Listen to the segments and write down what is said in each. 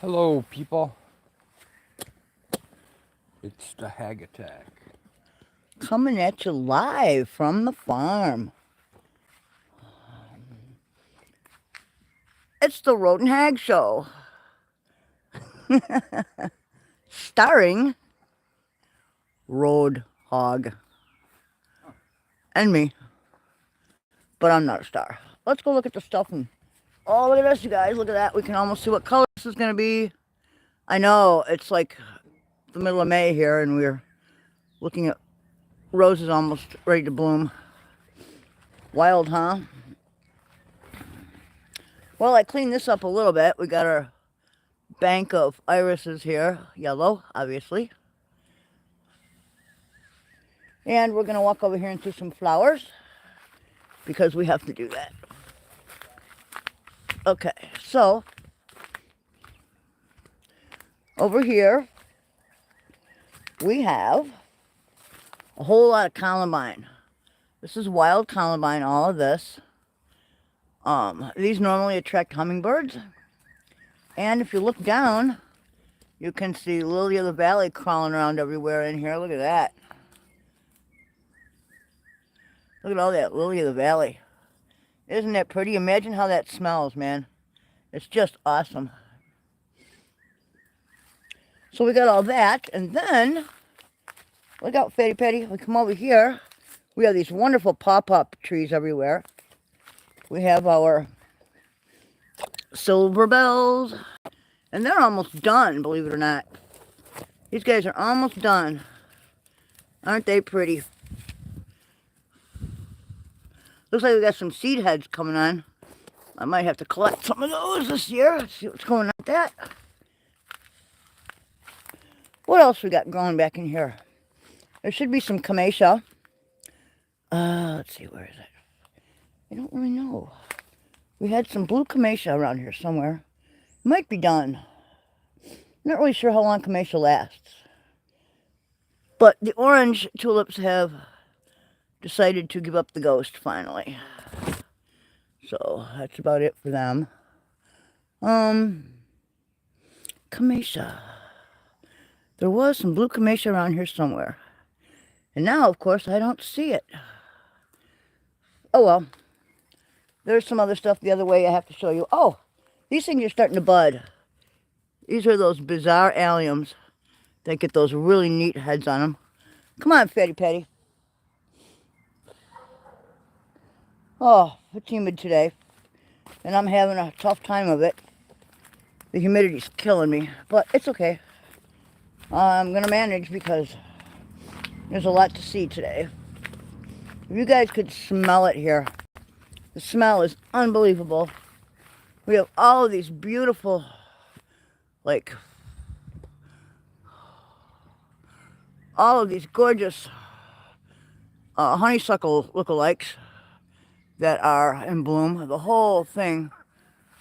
Hello, people. It's the Hag Attack. Coming at you live from the farm. It's the Rodent Hag Show. Starring Road Hog and me. But I'm not a star. Let's go look at the stuff and... Oh, look at this, you guys. Look at that. We can almost see what color this is going to be. I know, it's like the middle of May here, and we're looking at roses almost ready to bloom. Wild, huh? Well, I cleaned this up a little bit. We got our bank of irises here. Yellow, obviously. And we're going to walk over here and see some flowers, because we have to do that. Okay, so over here we have a whole lot of columbine. This is wild columbine, all of this. These normally attract hummingbirds. And if you look down, you can see lily of the valley crawling around everywhere in here. Look at that. Look at all that lily of the valley. Isn't that pretty? Imagine how that smells, man. It's just awesome. So we got all that, and then, look out, Fatty Patty. We come over here. We have these wonderful pop-up trees everywhere. We have our silver bells, and they're almost done, believe it or not. These guys are almost done. Aren't they pretty? Looks like we got some seed heads coming on. I might have to collect some of those this year. Let's see what's going on with that. What else we got growing back in here? There should be some camassia. Let's see, where is it? I don't really know. We had some blue camassia around here somewhere. Might be done. Not really sure how long camassia lasts. But the orange tulips have decided to give up the ghost finally. So that's about it for them. Camassia. There was some blue camassia around here somewhere. And now, of course, I don't see it. Oh well. There's some other stuff the other way I have to show you. Oh, these things are starting to bud. These are those bizarre alliums that get those really neat heads on them. Come on, Fatty Patty. Oh, it's humid today, and I'm having a tough time of it. The humidity's killing me, but it's okay. I'm going to manage because there's a lot to see today. If you guys could smell it here, the smell is unbelievable. We have all of these beautiful, like, all of these gorgeous honeysuckle lookalikes that are in bloom. The whole thing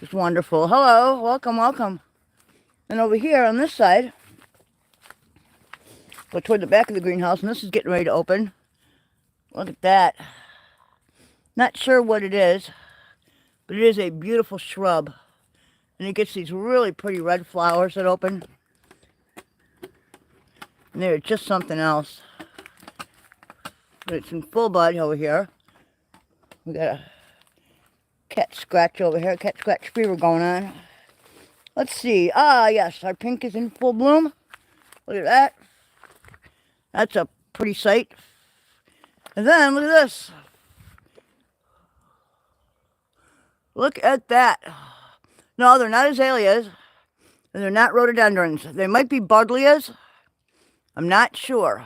is wonderful. Hello, welcome, welcome. And over here on this side, go toward the back of the greenhouse, and this is getting ready to open. Look at that. Not sure what it is, but it is a beautiful shrub. And it gets these really pretty red flowers that open. And they're just something else. But it's in full bud over here. We got a cat scratch over here, cat scratch fever going on. Let's see. Ah, yes, our pink is in full bloom. Look at that. That's a pretty sight. And then, look at this. Look at that. No, they're not azaleas. And they're not rhododendrons. They might be buddleias. I'm not sure.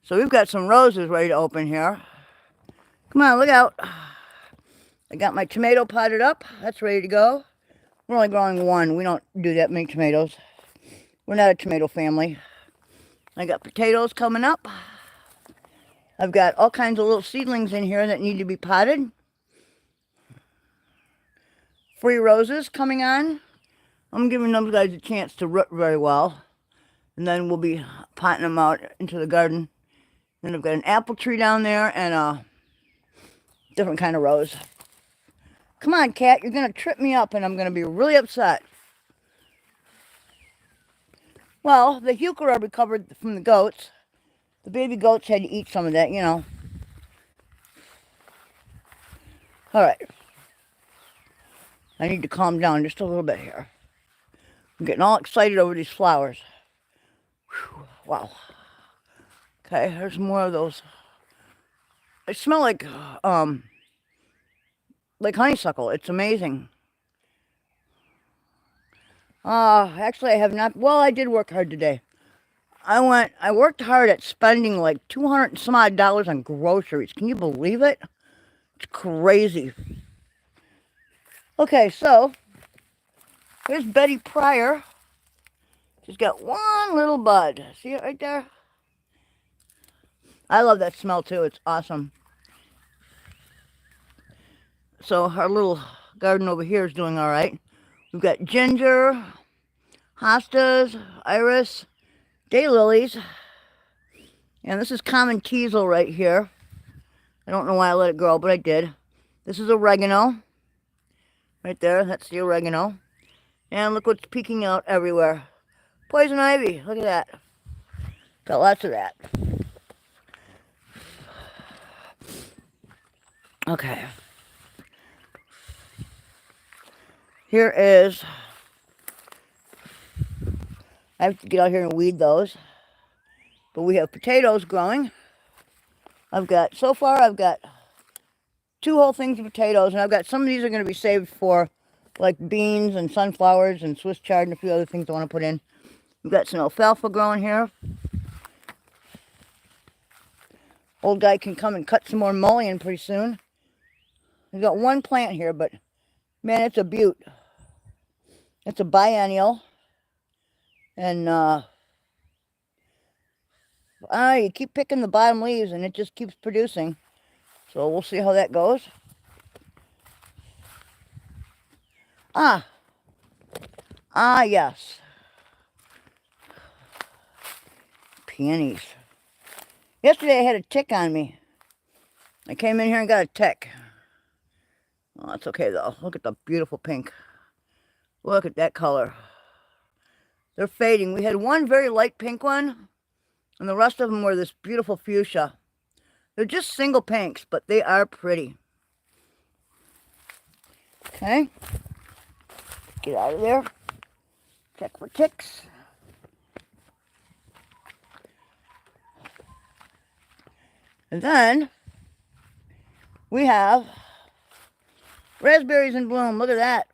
So we've got some roses ready to open here. Come on, look out. I got my tomato potted up. That's ready to go. We're only growing one. We don't do that many tomatoes. We're not a tomato family. I got potatoes coming up. I've got all kinds of little seedlings in here that need to be potted. Free roses coming on. I'm giving those guys a chance to root very well. And then we'll be potting them out into the garden. Then I've got an apple tree down there and a different kind of rose. Come on, cat. You're going to trip me up and I'm going to be really upset. Well, the heuchera recovered from the goats. The baby goats had to eat some of that, you know. All right. I need to calm down just a little bit here. I'm getting all excited over these flowers. Whew, wow. Okay, there's more of those. They smell like honeysuckle. It's amazing. Actually, I have not. Well, I did work hard today. I worked hard at spending like $200 and some odd on groceries. Can you believe it? It's crazy. Okay, so here's Betty Pryor. She's got one little bud. See it right there? I love that smell too. It's awesome. So our little garden over here is doing all right. We've got ginger, hostas, iris, daylilies, and this is common teasel right here. I don't know why I let it grow, but I did. This is oregano. Right there, that's the oregano. And look what's peeking out everywhere. Poison ivy, look at that. Got lots of that. Okay. Here is, I have to get out here and weed those. But we have potatoes growing. So far I've got 2 whole things of potatoes, and I've got some of these are going to be saved for like beans and sunflowers and Swiss chard and a few other things I want to put in. We've got some alfalfa growing here. Old guy can come and cut some more mullein pretty soon. We've got one plant here, but man, it's a beaut. It's a biennial. And you keep picking the bottom leaves and it just keeps producing. So we'll see how that goes. Yes. Peonies. Yesterday I had a tick on me. I came in here and got a tick. Oh, that's okay though. Look at the beautiful pink. Look at that color. They're fading. We had one very light pink one, and the rest of them were this beautiful fuchsia. They're just single pinks, but they are pretty. Okay. Get out of there. Check for ticks. And then we have raspberries in bloom. Look at that.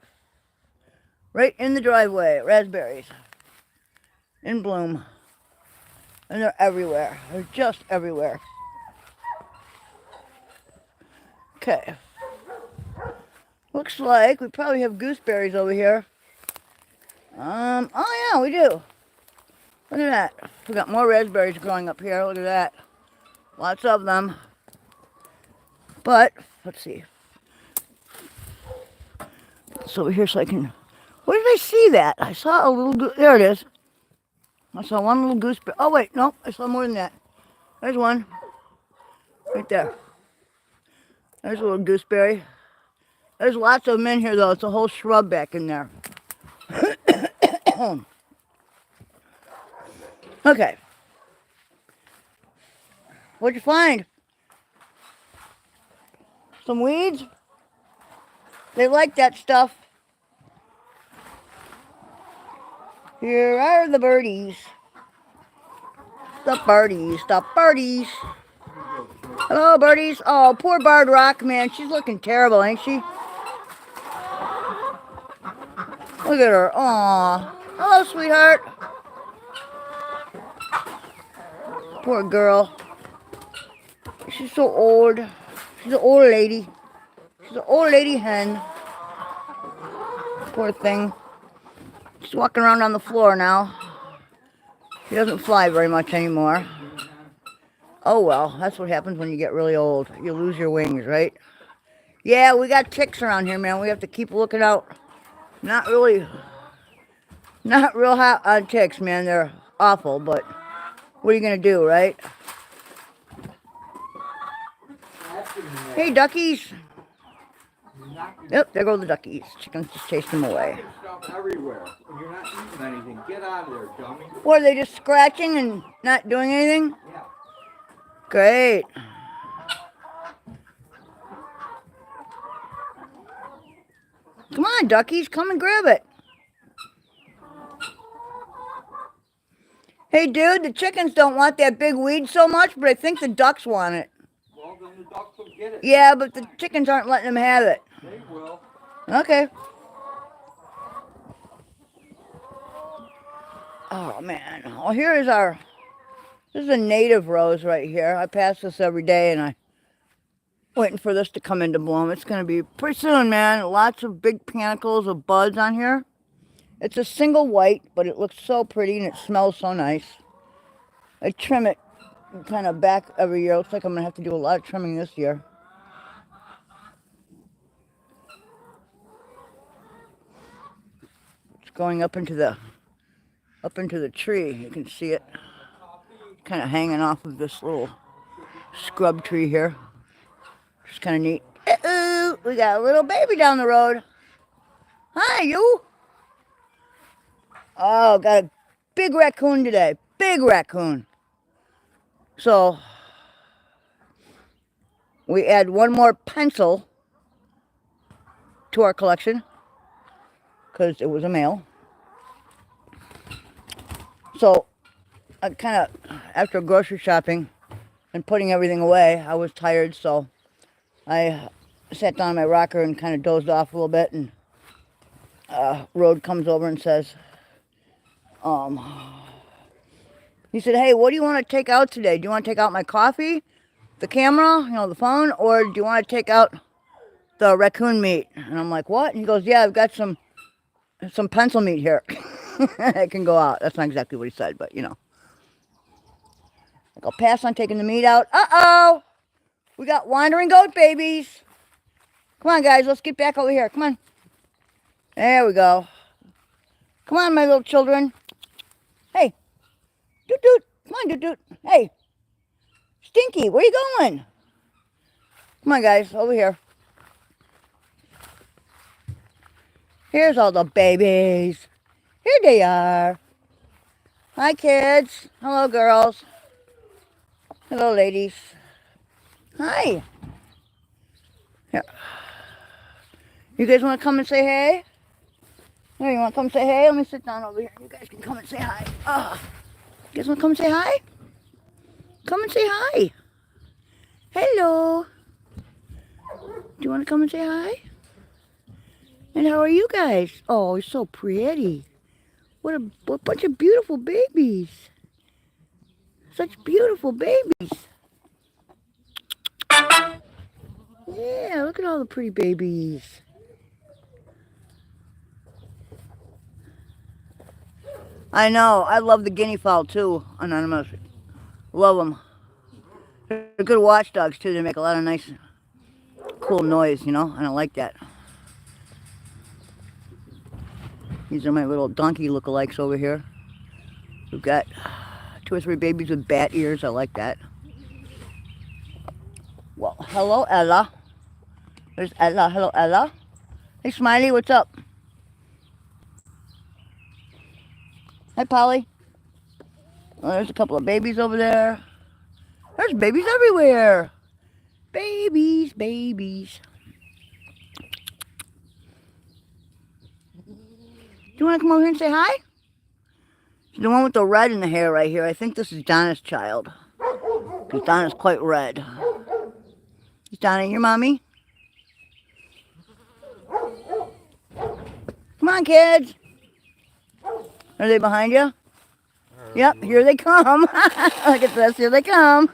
Right in the driveway. Raspberries in bloom. And they're everywhere. They're just everywhere. Okay. Looks like we probably have gooseberries over here. Oh yeah, we do. Look at that. We got more raspberries growing up here. Look at that. Lots of them. But, let's see. It's over here so I can... Where did I see that? I saw a little... There it is. I saw one little gooseberry. Oh, wait. No, I saw more than that. There's one. Right there. There's a little gooseberry. There's lots of them in here, though. It's a whole shrub back in there. Okay. What'd you find? Some weeds? They like that stuff. Here are the birdies. The birdies. The birdies. Hello, birdies. Oh, poor Barred Rock, man. She's looking terrible, ain't she? Look at her. Aw. Hello, sweetheart. Poor girl. She's so old. She's an old lady. She's an old lady hen. Poor thing. She's walking around on the floor now. She doesn't fly very much anymore. Oh well, that's what happens when you get really old. You lose your wings, right? Yeah, we got ticks around here, man. We have to keep looking out. Not real hot on ticks, man. They're awful, but what are you gonna do, right? Hey, duckies. Yep, there go the duckies. Chickens just chased them away. Stuff everywhere, and you're not eating anything. Get out of there, dummy. What, are they just scratching and not doing anything? Yeah. Great. Come on, duckies, come and grab it. Hey, dude, the chickens don't want that big weed so much, but I think the ducks want it. Well, then the ducks will get it. Yeah, but the chickens aren't letting them have it. They will. Okay. Oh, man. Well, here is this is a native rose right here. I pass this every day, and I'm waiting for this to come into bloom. It's going to be pretty soon, man. Lots of big panicles of buds on here. It's a single white, but it looks so pretty, and it smells so nice. I trim it kind of back every year. Looks like I'm going to have to do a lot of trimming this year. It's going up into the tree. You can see it kind of hanging off of this little scrub tree here. Just kind of neat. Uh-oh, we got a little baby down the road. Hi, you. Oh, got a big raccoon today. Big raccoon. So, we add one more pencil to our collection because it was a male. So, I kind of, after grocery shopping and putting everything away, I was tired, so I sat down in my rocker and kind of dozed off a little bit, and Rode comes over and says, he said, hey, what do you want to take out today? Do you want to take out my coffee, the camera, the phone, or do you want to take out the raccoon meat? And I'm like, what? And he goes, yeah, I've got some pencil meat here. It can go out. That's not exactly what he said, but I'll pass on taking the meat out. Uh-oh! We got wandering goat babies. Come on, guys. Let's get back over here. Come on. There we go. Come on, my little children. Hey. Doot-doot. Come on, doot-doot. Hey. Stinky, where you going? Come on, guys. Over here. Here's all the babies. Here they are. Hi, kids. Hello, girls. Hello, ladies. Hi. Here. You guys want to come and say hey? Here, you want to come say hey? Let me sit down over here. You guys can come and say hi. You guys want to come and say hi? Come and say hi. Hello. Do you want to come and say hi? And how are you guys? Oh, you're so pretty. What a bunch of beautiful babies. Such beautiful babies. Yeah, look at all the pretty babies. I know. I love the guinea fowl too, Anonymous. Love them. They're good watchdogs too. They make a lot of nice, cool noise, and I like that. These are my little donkey lookalikes over here. We've got 2 or 3 babies with bat ears. I like that. Well, hello, Ella. There's Ella. Hello, Ella. Hey, Smiley, what's up? Hi, Polly. Oh, there's a couple of babies over there. There's babies everywhere. Babies, babies. Do you want to come over here and say hi? The one with the red in the hair right here. I think this is Donna's child. Because Donna's quite red. Is Donna your mommy? Come on, kids. Are they behind you? Yep, here they come. Look at this. Here they come.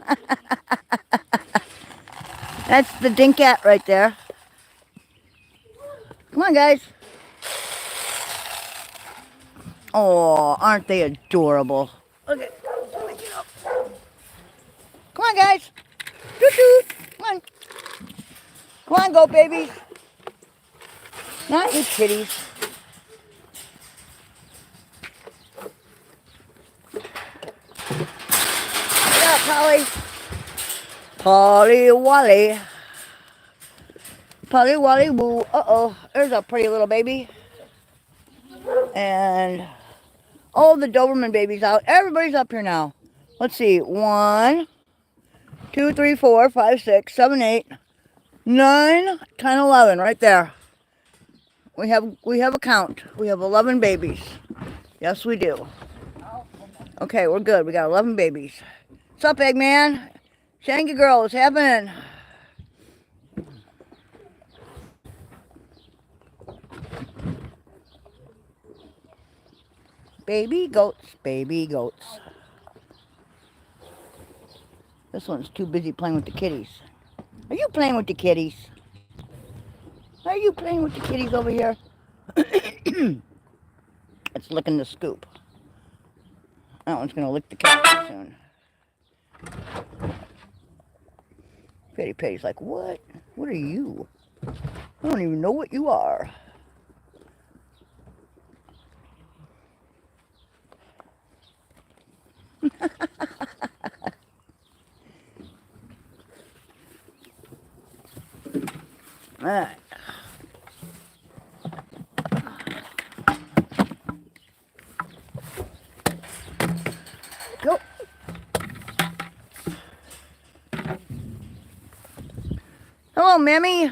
That's the dinkat right there. Come on, guys. Oh, aren't they adorable? Okay. Come on, guys. Doot-doot. Come on. Come on, go, babies. Not you kitties. Get up, Polly. Polly Wally. Polly Wally Woo. Uh-oh. There's a pretty little baby. And all the Doberman babies out. Everybody's up here now. Let's see. 1, 2, 3, 4, 5, 6, 7, 8, 9, 10, 11. Right there. We have a count. We have 11 babies. Yes, we do. Okay, we're good. We got 11 babies. What's up, Eggman? Shanky girl, what's happening? Baby goats, baby goats. This one's too busy playing with the kitties. Are you playing with the kitties? Are you playing with the kitties over here? It's licking the scoop. That one's gonna lick the cat soon. Petty Petty's like, what? What are you? I don't even know what you are. All right. Go. Hello, Mammy.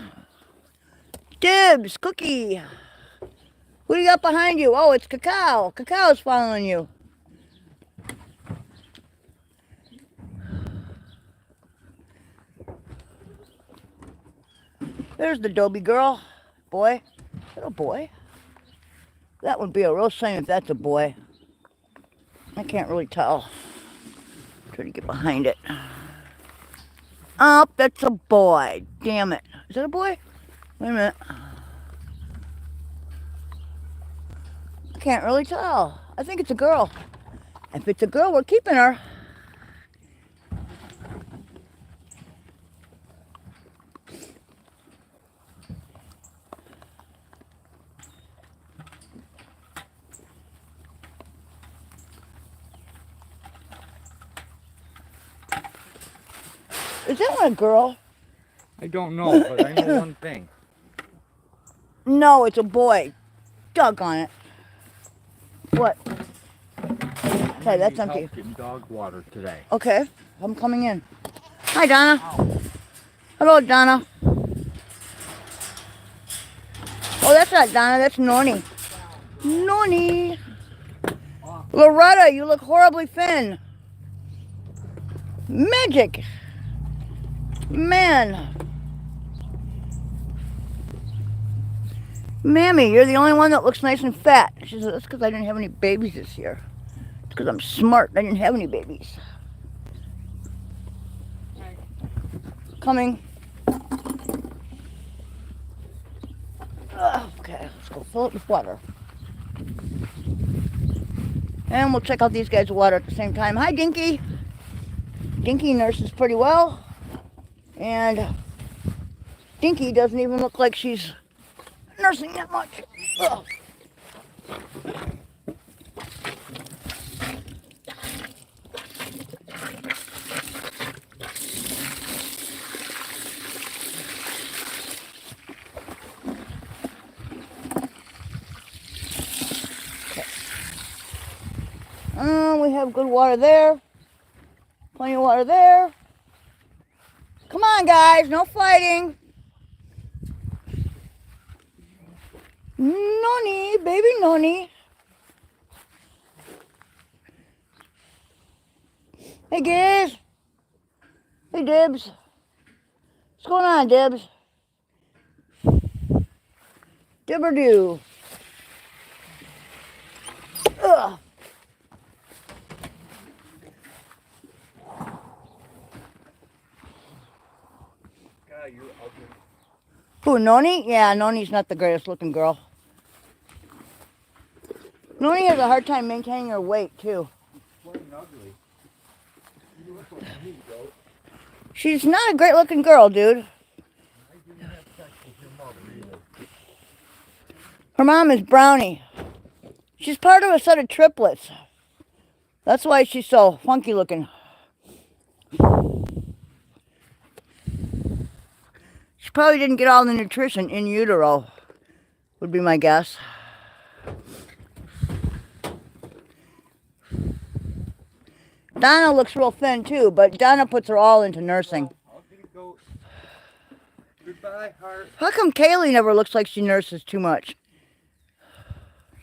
Dibs, Cookie. Who do you got behind you? Oh, it's Cacao. Cacao's following you. There's the Dobie girl. Boy. Little boy. That would be a real shame if that's a boy. I can't really tell. Try to get behind it. Oh, that's a boy. Damn it. Is that a boy? Wait a minute. I can't really tell. I think it's a girl. If it's a girl, we're keeping her. Is that one a girl? I don't know, but I know one thing. No, it's a boy. Doggone it. What? Okay, that's empty. Help getting dog water today. Okay, I'm coming in. Hi, Donna. Hello, Donna. Oh, that's not Donna. That's Noni. Noni. Loretta, you look horribly thin. Magic. Man. Mammy, you're the only one that looks nice and fat. She said, that's because I didn't have any babies this year. It's because I'm smart. I didn't have any babies. Coming. Okay, let's go fill it with water. And we'll check out these guys' water at the same time. Hi, Dinky. Dinky nurses pretty well. And Dinky doesn't even look like she's nursing that much. Ugh. We have good water there. Plenty of water there. Come on, guys. No fighting. Noni, baby Noni. Hey, guys. Hey, Dibs. What's going on, Dibs? Dibber-doo. Ugh. You're ugly. Who, Noni? Yeah, Noni's not the greatest looking girl. Noni has a hard time maintaining her weight, too. Plain ugly. You look like me, goat. She's not a great looking girl, dude. I didn't have sex with your mother either. Her mom is Brownie. She's part of a set of triplets. That's why she's so funky looking. She's probably didn't get all the nutrition in utero, would be my guess. Donna looks real thin too, but Donna puts her all into nursing. I'll be a goat. Goodbye, heart. How come Kaylee never looks like she nurses too much?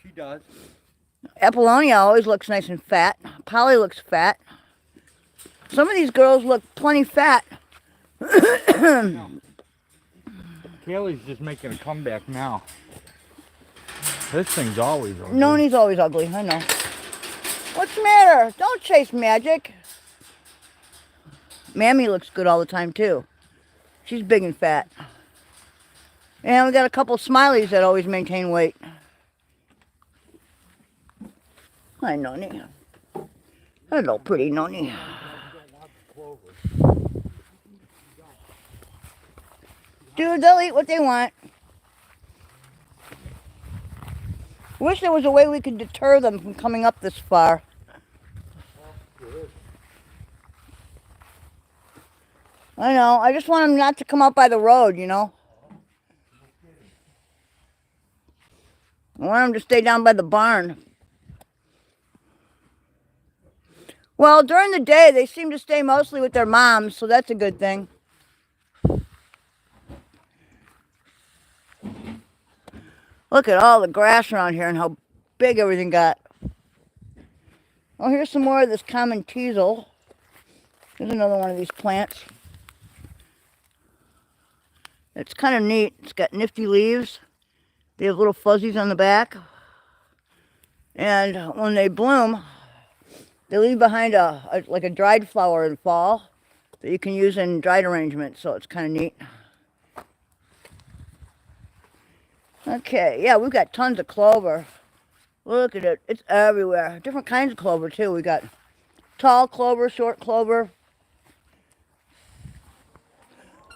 She does. Apollonia always looks nice and fat. Polly looks fat. Some of these girls look plenty fat. Kaylee's just making a comeback now. This thing's always ugly. Noni's always ugly, I know. What's the matter? Don't chase magic. Mammy looks good all the time too. She's big and fat. And we got a couple smileys that always maintain weight. Hi, Noni. Hello, pretty Noni. Dude, they'll eat what they want. Wish there was a way we could deter them from coming up this far. I know. I just want them not to come up by the road, you know. I want them to stay down by the barn. Well, during the day, they seem to stay mostly with their moms, so that's a good thing. Look at all the grass around here and how big everything got. Oh, here's some more of this common teasel. Here's another one of these plants. It's kind of neat. It's got nifty leaves. They have little fuzzies on the back. And when they bloom, they leave behind like a dried flower in fall that you can use in dried arrangements, so it's kind of neat. Okay, yeah, we've got tons of clover. Look at it. It's everywhere. Different kinds of clover, too. We got tall clover, short clover,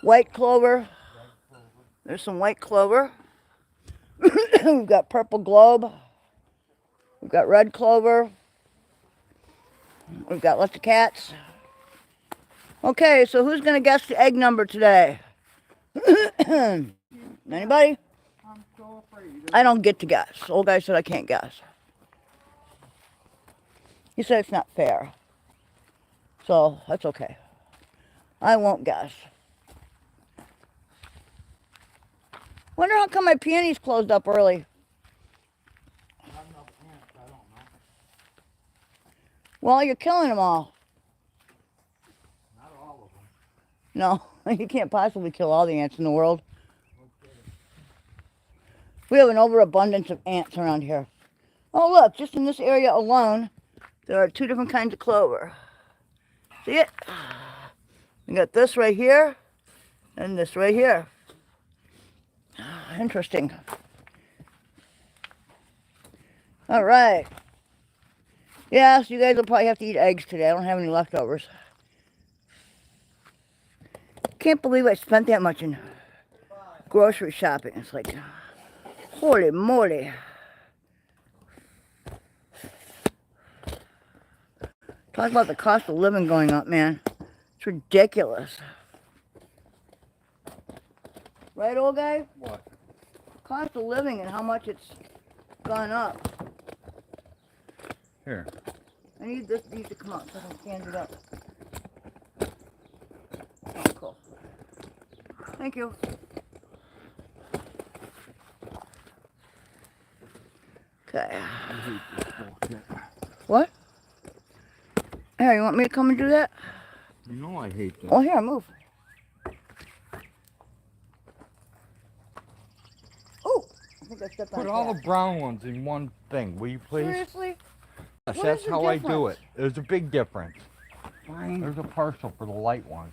white clover. There's some white clover. We've got purple globe. We've got red clover. We've got lots of cats. Okay, so who's going to guess the egg number today? Anybody? I'm so afraid. I don't get to guess. Old guy said I can't guess. He said it's not fair. So, that's okay. I won't guess. Wonder how come my peonies closed up early. I have no plants, I don't know. Well, you're killing them all. Not all of them. No, you can't possibly kill all the ants in the world. We have an overabundance of ants around here. Oh, look, just in this area alone, there are 2 different kinds of clover. See it? We got this right here and this right here. Interesting. All right. Yeah, so you guys will probably have to eat eggs today. I don't have any leftovers. Can't believe I spent that much in grocery shopping. It's like, holy moly. Talk about the cost of living going up, man. It's ridiculous. Right, old guy? What? Cost of living and how much it's gone up. Here. I need these to come out so I can stand it up. Oh, cool. Thank you. Okay. I hate this bullshit. What? Here, you want me to come and do that? You know I hate this. Oh, here, move. Oh, I think I stepped on Put a all cat. the brown ones in one thing, will you please? Seriously? Yes, What that's is the how I do it. difference? There's a big difference. Fine. There's a parcel for the light ones.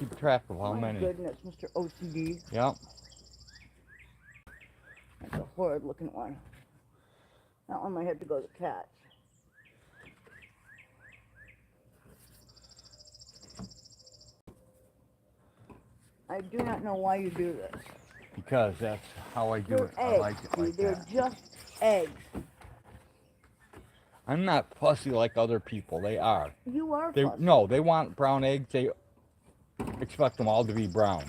Keep track of how My many. goodness, Mr. OCD. Yep. That's a horrid looking one. That one might have to go to the cats. I do not know why you do this. Because that's how I do They're it. I eggs, like it dude. like They're that. just eggs. I'm not fussy like other people. They are. You are They fussy. they want brown eggs. They expect them all to be brown.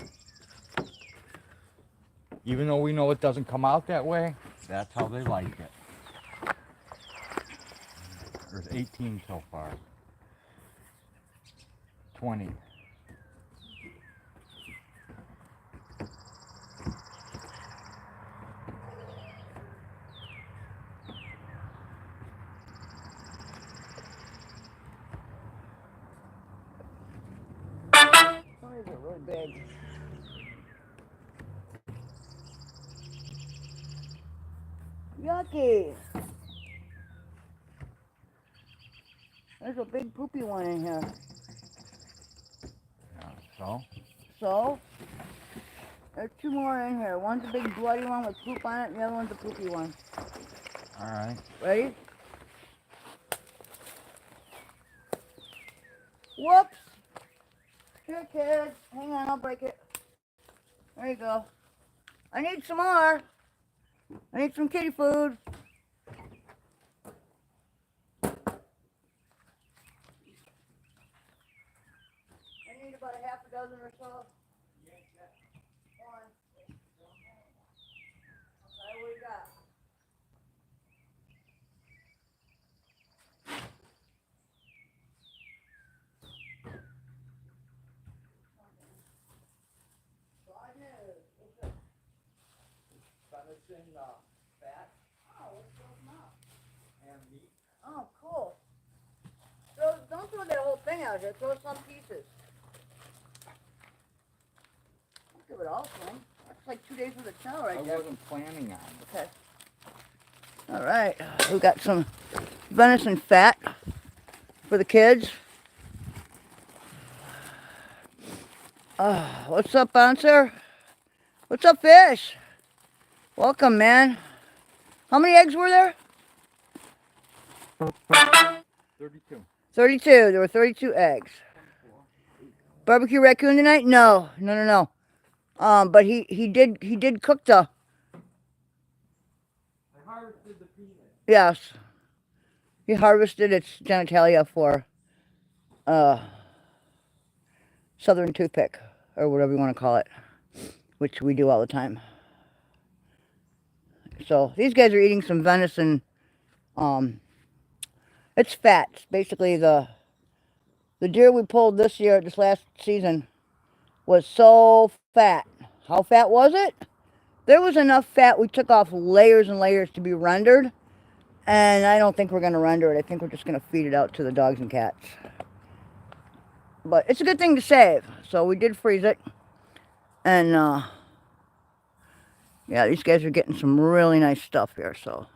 Even though we know it doesn't come out that way, that's how they like it. There's 18 so far. 20. Some of these are really big. Yucky. There's a big poopy one in here. So? So, there's two more in here. One's a big bloody one with poop on it, and the other one's a poopy one. Alright. Ready? Whoops! Here, kids. Hang on, I'll break it. There you go. I need some more. I need some kitty food. I need about a half a dozen or so. One. Okay, what do you got? Fat Oh, let's throw them out. and meat. Oh, cool. Don't throw that whole thing out here. Throw some pieces. Don't give it all to him. That's like 2 days worth of chow right there. I wasn't planning on it. Okay. All right. We got some venison fat for the kids. What's up, Bouncer? What's up, Fish? Welcome, man. How many eggs were there? 32. 32. There were 32 eggs. Barbecue raccoon tonight? No. But he did cook the. I harvested the penis. Yes. He harvested its genitalia for southern toothpick, or whatever you want to call it, which we do all the time. So these guys are eating some venison. It's fat. It's basically the deer we pulled this last season, was so fat. How fat was it? There was enough fat we took off layers and layers to be rendered, and I don't think we're going to render it. I think we're just going to feed it out to the dogs and cats. But it's a good thing to save, so we did freeze it. And yeah, these guys are getting some really nice stuff here, so.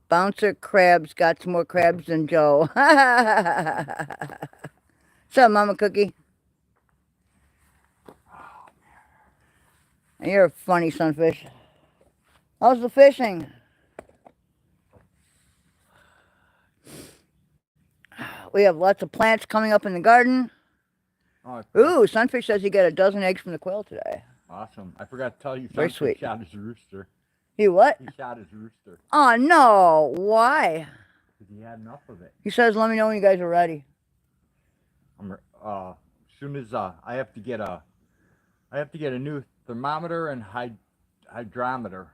Bouncer Crabs got some more crabs than Joe. What's up, Mama Cookie? You're a funny sunfish. How's the fishing? We have lots of plants coming up in the garden. Oh, Ooh, Sunfish says he got a dozen eggs from the quail today. awesome. I forgot to tell you, Very Sunfish sweet. shot his rooster. He what? He shot his rooster Oh, no. Why? because he had enough of it. He says, let me know when you guys are ready. As soon as I have to get a new thermometer and hydrometer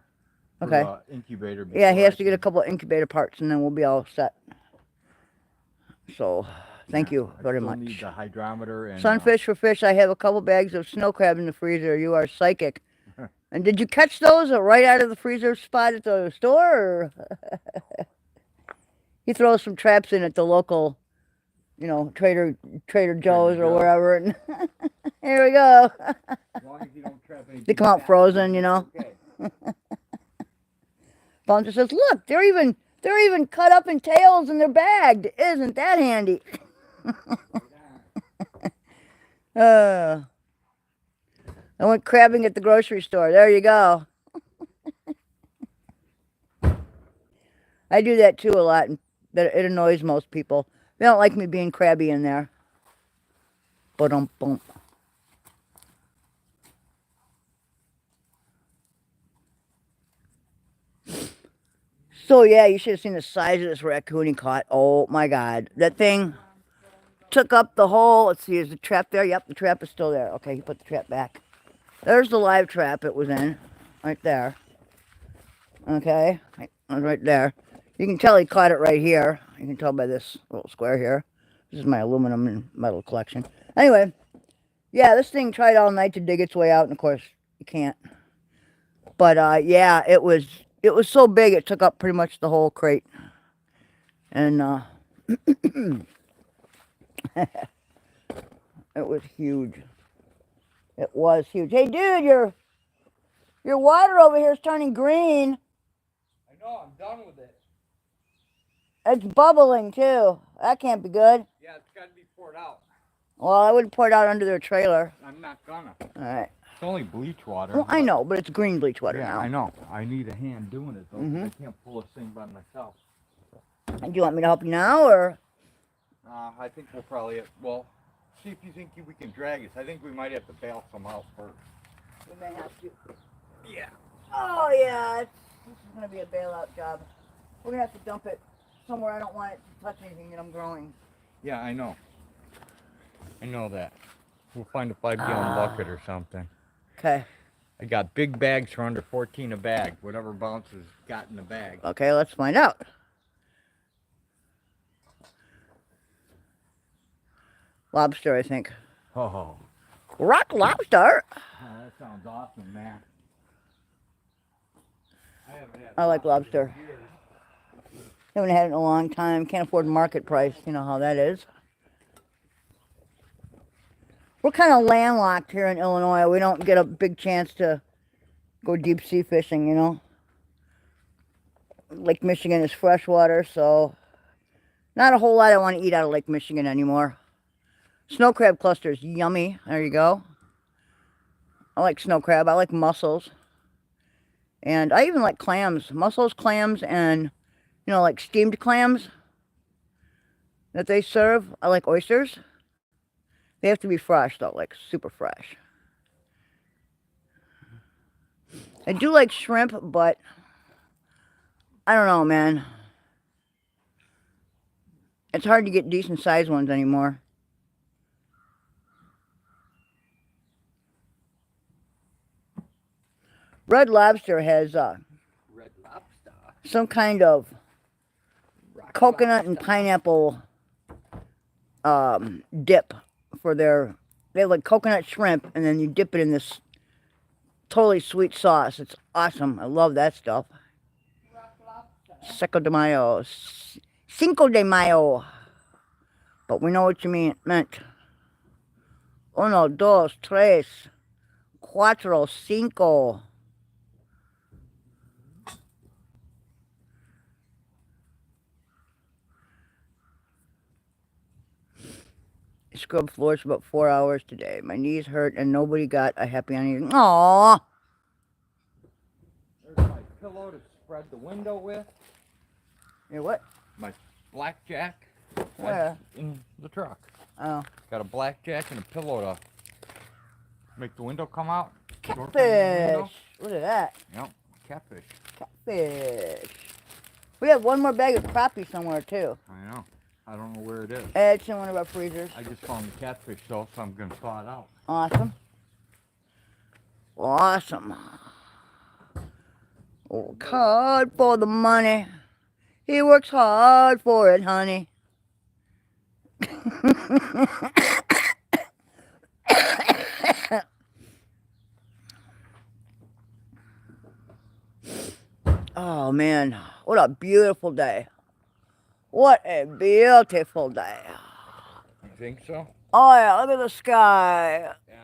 for Okay. the incubator. Yeah, he before has I to get a can- couple of incubator parts, and then we'll be all set. So, thank you I very still much. need the hydrometer and Sunfish for fish. I have a couple bags of snow crab in the freezer. You are psychic. And did you catch those right out of the freezer spot at the store? Or he throws some traps in at the local, you know, Trader Joe's or Joe's. wherever. And here we go. as long as you don't trap any They come out big frozen, bats, you know. okay. Bouncer says, "Look, they're even cut up in tails and they're bagged. Isn't that handy?" I went crabbing at the grocery store. There you go. I do that too a lot, and it annoys most people. They don't like me being crabby in there. Ba-dum-bum. So yeah, you should have seen the size of this raccoon he caught. Oh my God, that thing took up the whole. Let's see, is the trap there? Yep, the trap is still there. Okay, he put the trap back. There's the live trap it was in, right there. Okay, it was right there. You can tell he caught it right here. You can tell by this little square here. This is my aluminum and metal collection. Anyway, yeah, this thing tried all night to dig its way out, and of course, you can't. But yeah, it was so big it took up pretty much the whole crate. And it was huge. It was huge. Hey dude, your water over here is turning green. I know, I'm done with it. It's bubbling too. That can't be good. Yeah, it's got to be poured out. Well, I would pour it out under their trailer. I'm not gonna. Alright. It's only bleach water. Well, I know, but it's green bleach water yeah, now. I know. I need a hand doing it, though. I can't pull this thing by myself. Do you want me to help you now, or? I think we'll probably, well, see if you think we can drag this. I think we might have to bail some out first. We may have to. Yeah. Oh, yeah. This is going to be a bailout job. We're going to have to dump it somewhere I don't want it to touch anything that I'm growing. Yeah, I know. I know that. We'll find a 5-gallon bucket or something. Okay. I got big bags for under 14 a bag. Whatever bounces got in the bag. Okay, let's find out. Lobster, I think. Oh. Rock lobster. Oh, that sounds awesome, man. I like lobster. Haven't had it in a long time. Can't afford market price. You know how that is. We're kind of landlocked here in Illinois. We don't get a big chance to go deep sea fishing, you know. Lake Michigan is freshwater, so not a whole lot I want to eat out of Lake Michigan anymore. Snow crab clusters, yummy. There you go. I like snow crab. I like mussels. And I even like clams. Mussels, clams, and, you know, like steamed clams that they serve. I like oysters. They have to be fresh, though, like super fresh. I do like shrimp, but I don't know, man. It's hard to get decent sized ones anymore. Red Lobster has Red Lobster. some kind of coconut and pineapple dip for their. They have like coconut shrimp, and then you dip it in this totally sweet sauce. It's awesome. I love that stuff. Cinco de Mayo. Cinco de Mayo. But we know what you meant. Uno, dos, tres, cuatro, cinco. I scrubbed floors for about 4 hours today. My knees hurt and nobody got a happy ending. Aww. There's my pillow to spread the window with. Your what? My blackjack. Where? In the truck. Oh. Got a blackjack and a pillow to make the window come out. Catfish. Look at that. Yep, catfish. Catfish. We have one more bag of crappie somewhere too. I know. I don't know where it is. It's in one of our freezers. I just found the catfish though, so I'm going to thaw it out. Awesome. Awesome. Work hard for the money. He works hard for it, honey. Oh man, what a beautiful day. What a beautiful day. You think so? Oh yeah, look at the sky. Yeah.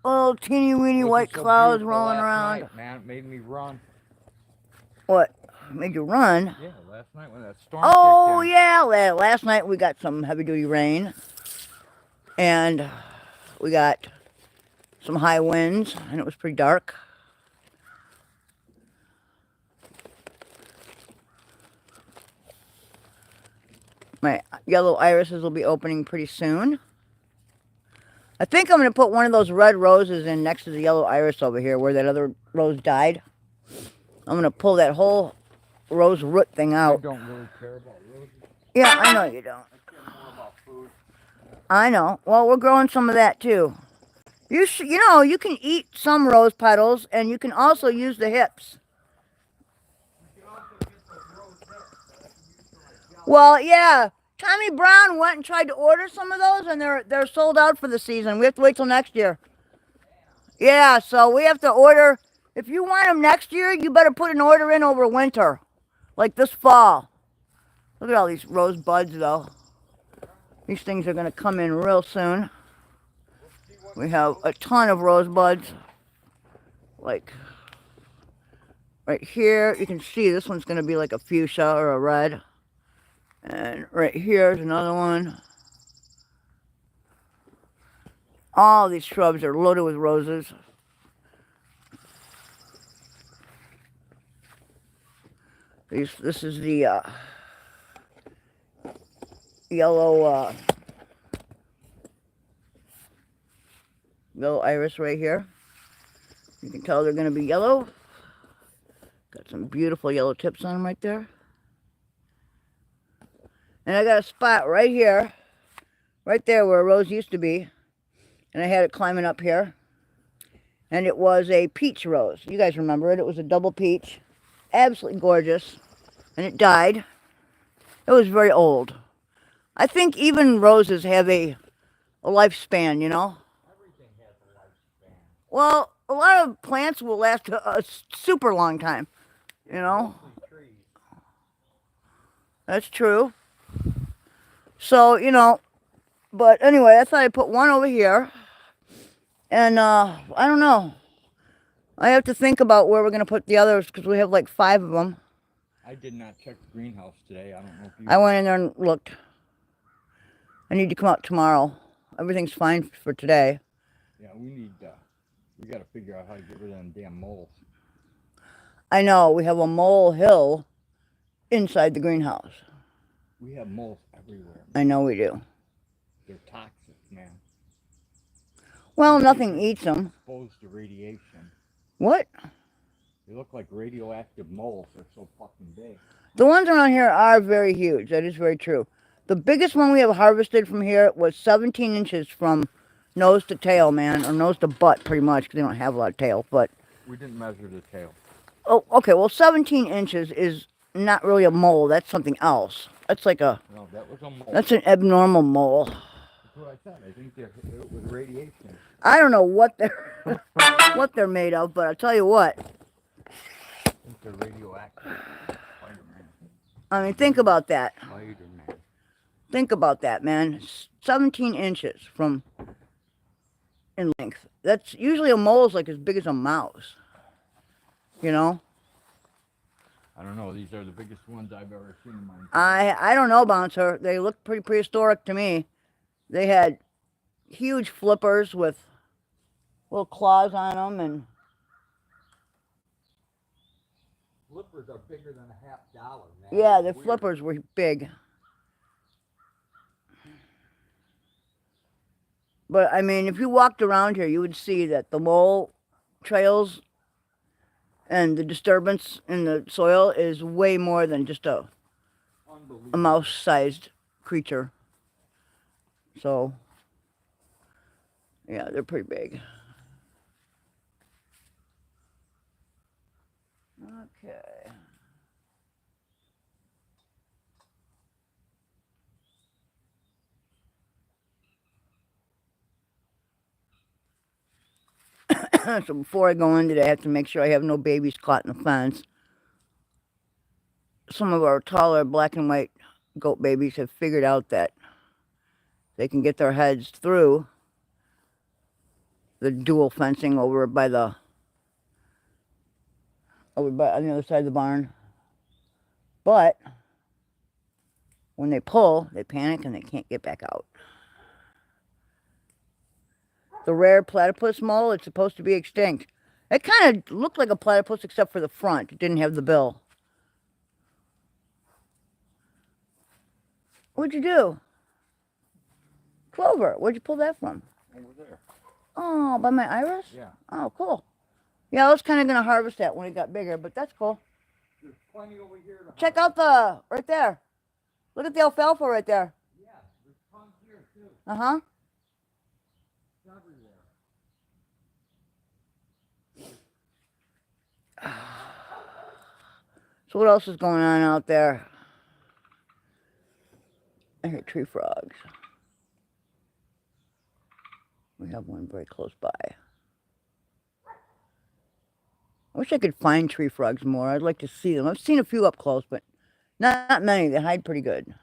Little teeny weeny white Wasn't so clouds beautiful rolling last around. night, man, it made me run. What? Made you run? Yeah, last night when that storm Oh kicked in. yeah, last night we got some heavy duty rain. And we got some high winds and it was pretty dark. My yellow irises will be opening pretty soon. I think I'm going to put one of those red roses in next to the yellow iris over here where that other rose died. I'm going to pull that whole rose root thing I out. don't really care about roses. Yeah, I know you don't. I care more about food. I know. Well, we're growing some of that too. You know, you can eat some rose petals, and you can also use the hips. You can also get those rose hips that I can use for my jelly. Well, yeah. Tommy Brown went and tried to order some of those, and they're sold out for the season. We have to wait till next year. Yeah, so we have to order. If you want them next year, you better put an order in over winter, like this fall. Look at all these rose buds, though. These things are going to come in real soon. We have a ton of rose buds. Like right here, you can see this one's going to be like a fuchsia or a red. And right here is another one. All these shrubs are loaded with roses. This is the yellow iris right here. You can tell they're going to be yellow. Got some beautiful yellow tips on them right there. And I got a spot right here, right there where a rose used to be. And I had it climbing up here. And it was a peach rose. You guys remember it. It was a double peach. Absolutely gorgeous. And it died. It was very old. I think even roses have a lifespan, you know? Everything has a lifespan. Well, a lot of plants will last a super long time, you know? Mostly trees. That's true. So, you know, but anyway, I thought I'd put one over here. And, I don't know. I have to think about where we're going to put the others because we have like 5 of them. I did not check the greenhouse today. I don't know if you... I went in there and looked. I need to come out tomorrow. Everything's fine for today. Yeah, we got to figure out how to get rid of them damn moles. I know, we have a mole hill inside the greenhouse. We have moles everywhere. I know we do. They're toxic, man. Well, nothing eats them. Exposed to radiation. What? They look like radioactive moles. They're so fucking big. The ones around here are very huge. That is very true. The biggest one we have harvested from here was 17 inches from nose to tail, man. Or nose to butt, pretty much, because they don't have a lot of tail. But We didn't measure the tail. oh, okay. Well, 17 inches is not really a mole. That's something else. That's like a... No, that was a mole. That's an abnormal mole. That's what I said. I think it was radiation. I don't know what they're what they're made of, but I'll tell you what. I think they're radioactive. Spider-Man. I mean, think about that. Spider-Man. Think about that, man. 17 inches from in length. That's usually a mole's like as big as a mouse. You know? I don't know. These are the biggest ones I've ever seen in my I don't know, Bouncer. They look pretty prehistoric to me. They had huge flippers with little claws on them, and Flippers are bigger than $50, man. yeah, the Weird. flippers were big. But I mean, if you walked around here, you would see that the mole trails and the disturbance in the soil is way more than just a mouse-sized creature. So, yeah, they're pretty big. Okay. So before I go in today, I have to make sure I have no babies caught in the fence. Some of our taller black and white goat babies have figured out that they can get their heads through the dual fencing over by on the other side of the barn. But when they pull, they panic and they can't get back out. The rare platypus mole, it's supposed to be extinct. It kind of looked like a platypus except for the front. It didn't have the bill. What'd you do? Clover. Where'd you pull that from? Over there. Oh, by my iris? Yeah. Oh, cool. Yeah, I was kind of going to harvest that when it got bigger, but that's cool. There's plenty over here to Check out the, right there. Look at the alfalfa right there. Yeah, there's tons here too. Uh-huh. It's everywhere. So what else is going on out there? I hear tree frogs. We have one very close by. I wish I could find tree frogs more. I'd like to see them. I've seen a few up close, but not many. They hide pretty good.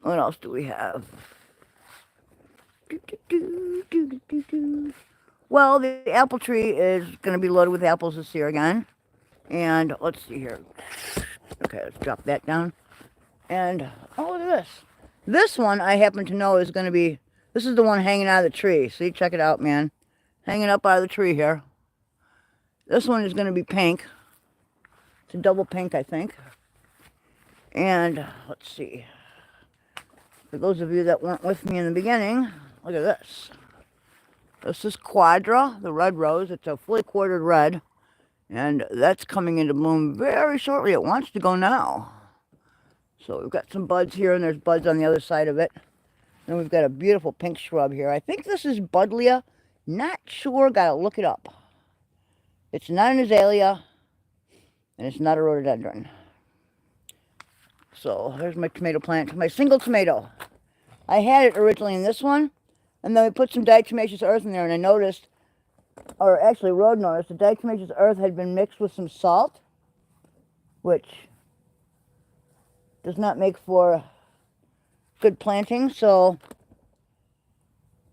What else do we have? Well, the apple tree is going to be loaded with apples this year again. And let's see here. Okay, let's drop that down. And, oh, look at this. This one I happen to know is going to be, this is the one hanging out of the tree. See, check it out, man. Hanging up out of the tree here. This one is going to be pink. It's a double pink, I think. And, let's see. For those of you that weren't with me in the beginning, look at this. This is Quadra, the red rose. It's a fully quartered red. And that's coming into bloom very shortly. It wants to go now. So we've got some buds here, and there's buds on the other side of it. And we've got a beautiful pink shrub here. I think this is Buddleia. Not sure. Got to look it up. It's not an azalea, and it's not a rhododendron. So there's my tomato plant, my single tomato. I had it originally in this one, and then we put some diatomaceous earth in there, and I noticed, or actually Rode noticed, the diatomaceous earth had been mixed with some salt, which does not make for good planting. So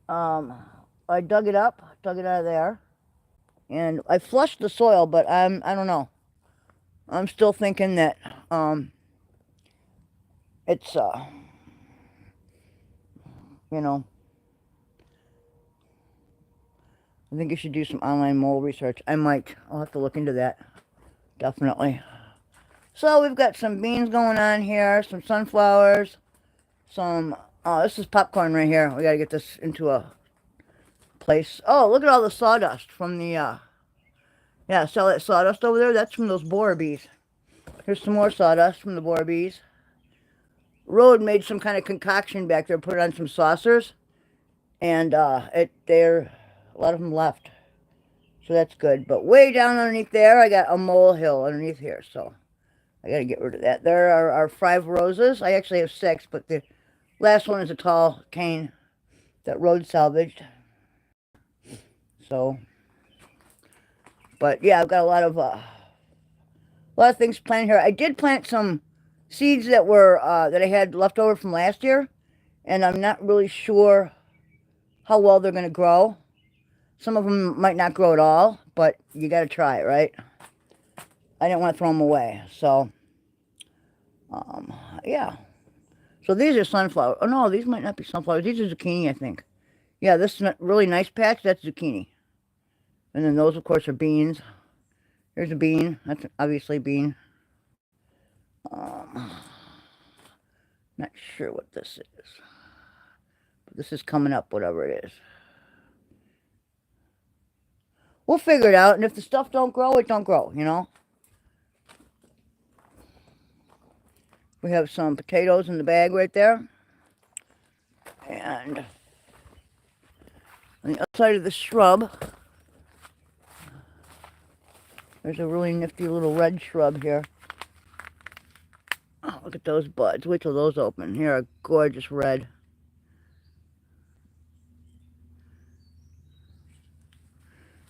I dug it up, dug it out of there, and I flushed the soil, but I don't know. I'm still thinking that it's you know, I think you should do some online mold research. I might. I'll have to look into that. Definitely. So we've got some beans going on here, some sunflowers, some, oh, this is popcorn right here. We got to get this into a place. Oh, look at all the sawdust from the, yeah, sell that sawdust over there. That's from those borer bees. Here's some more sawdust from the borer bees. Rode made some kind of concoction back there, put it on some saucers, and a lot of them left. So that's good. But way down underneath there, I got a molehill underneath here, so I got to get rid of that. There are our 5 roses. I actually have 6, but the last one is a tall cane that Rode salvaged. So, but yeah, I've got a lot of things planted here. I did plant some seeds that were that I had left over from last year, and I'm not really sure how well they're going to grow. Some of them might not grow at all, but you got to try it, right? I didn't want to throw them away, so yeah. So these are sunflowers. Oh no, these might not be sunflowers. These are zucchini, I think. Yeah, this is a really nice patch. That's zucchini. And then those, of course, are beans. Here's a bean. That's obviously a bean. Not sure what this is. But this is coming up, whatever it is. We'll figure it out. And if the stuff don't grow, it don't grow, you know. We have some potatoes in the bag right there. And on the other side of the shrub, there's a really nifty little red shrub here. Oh, look at those buds. Wait till those open. Here, a gorgeous red.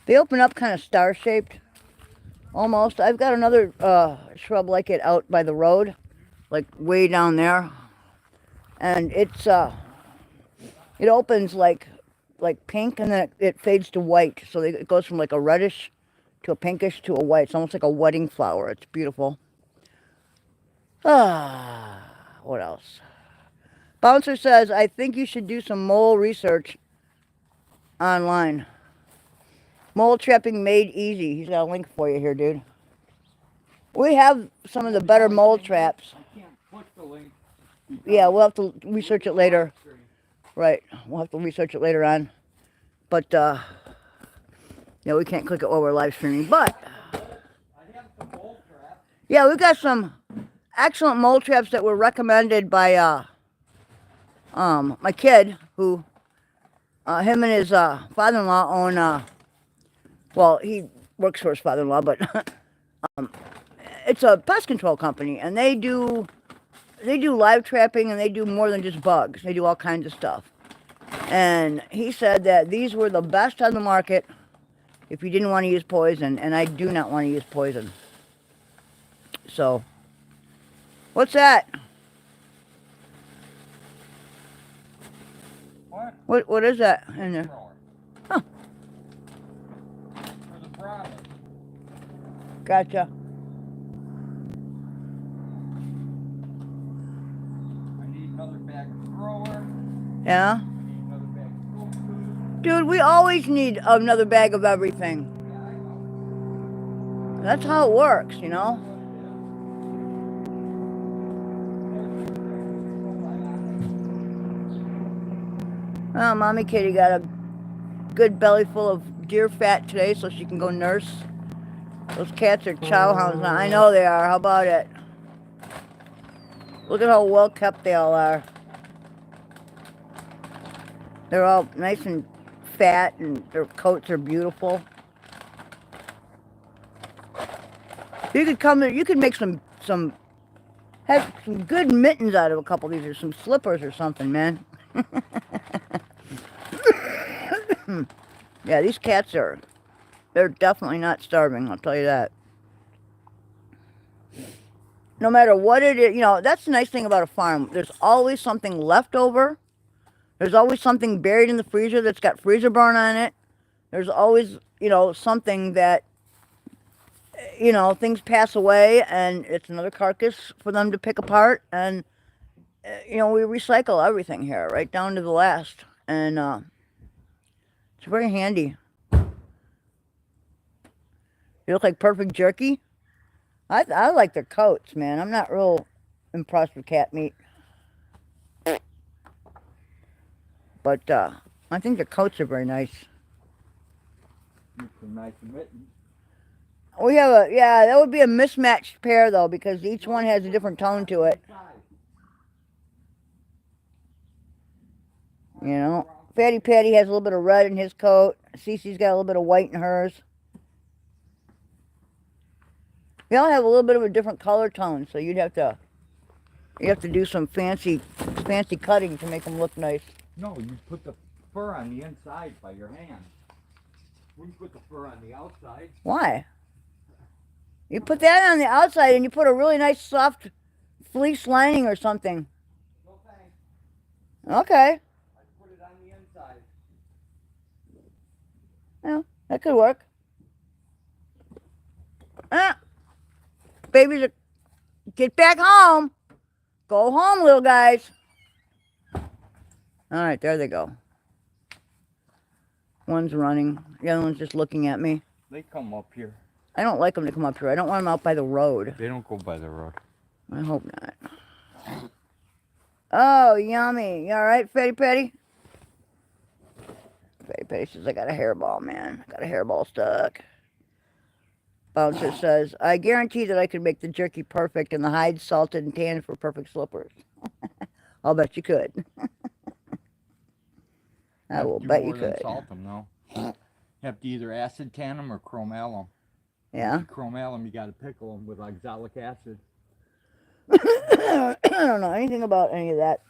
They open up kind of star-shaped, almost. I've got another shrub like it out by the road, like way down there. And it's, it opens like pink, and then it fades to white. So it goes from like a reddish to a pinkish to a white. It's almost like a wedding flower. It's beautiful. What else? Bouncer says, I think you should do some mole research online. Mole trapping made easy. He's got a link for you here, dude. We have some of the better mole traps. I can't push the link. Yeah, we'll have to research it later. Right, we'll have to research it later on. But, Yeah, we can't click it while we're live streaming, but I have some mole traps. yeah, we've got some excellent mole traps that were recommended by my kid, who him and his father-in-law own well, he works for his father-in-law, but it's a pest control company, and they do live trapping, and they do more than just bugs. They do all kinds of stuff. And he said that these were the best on the market if you didn't want to use poison, and I do not want to use poison. So, what's that? What is that in there? Huh. For the brownies. Gotcha. I need another bag of thrower. Yeah? I need another bag of goat food. Dude, we always need another bag of everything. Yeah, I know. That's how it works, you know? Oh, Mommy Kitty got a good belly full of deer fat today so she can go nurse. Those cats are chow hounds now. I know they are. How about it? Look at how well kept they all are. They're all nice and fat, and their coats are beautiful. You could come in, you could make have some good mittens out of a couple of these, or some slippers or something, man. Yeah, these cats they're definitely not starving, I'll tell you that. No matter what it is, you know, that's the nice thing about a farm. There's always something left over. There's always something buried in the freezer that's got freezer burn on it. There's always, you know, something that, you know, things pass away and it's another carcass for them to pick apart. And, you know, we recycle everything here, right down to the last. And it's very handy. You look like perfect jerky. I like their coats, man. I'm not real impressed with cat meat. But I think the coats are very nice. Some nice mittens. We have yeah, that would be a mismatched pair, though, because each one has a different tone to it. You know, Fatty Patty has a little bit of red in his coat. Cece's got a little bit of white in hers. They all have a little bit of a different color tone, so you have to do some fancy cutting to make them look nice. No, you put the fur on the inside by your hand. We put the fur on the outside. Why? You put that on the outside and you put a really nice soft fleece lining or something. No thanks. Okay. I put it on the inside. Yeah, that could work. Babies, get back home. Go home, little guys. All right, there they go. One's running. The other one's just looking at me. They come up here. I don't like them to come up here. I don't want them out by the road. They don't go by the road. I hope not. Oh, yummy. You all right, Fatty Patty? Fatty Patty says, I got a hairball, man. I got a hairball stuck. Bouncer says, I guarantee that I could make the jerky perfect and the hide salted and tanned for perfect slippers. I'll bet you could. I will bet you could. Salt them, though. You have to either acid tan them or chromale them. Yeah? If you chromale them, you got to pickle them with oxalic acid. I don't know anything about any of that.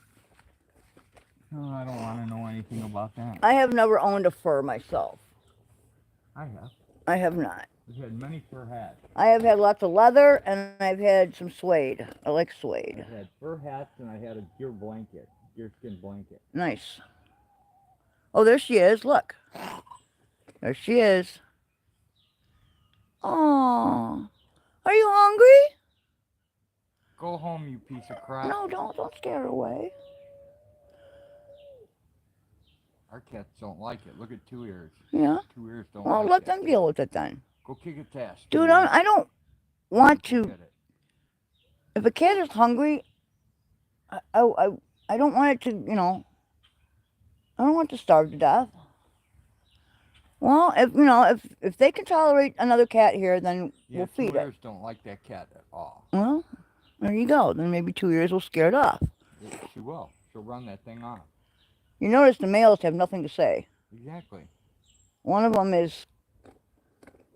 No, I don't want to know anything about that. I have never owned a fur myself. I have. I have not. I've had many fur hats. I have had lots of leather, and I've had some suede. I like suede. I had fur hats, and I had a deer blanket, deerskin blanket. Nice. Oh, there she is. Look. There she is. Oh, are you hungry? Go home, you piece of crap. No, don't scare her away. Our cats don't like it. Look at Two Ears. Yeah. Two Ears don't Well, like let it. them deal with it then. Go kick a task. Dude, I don't want to. Get it. If a cat is hungry, I don't want it to, you know, I don't want it to starve to death. Well, if they can tolerate another cat here, then we'll feed two it. ears don't like that cat at all. Well, there you go. Then maybe 2 ears will scare it off. She will. She'll run that thing off. You notice the males have nothing to say. Exactly. One of them is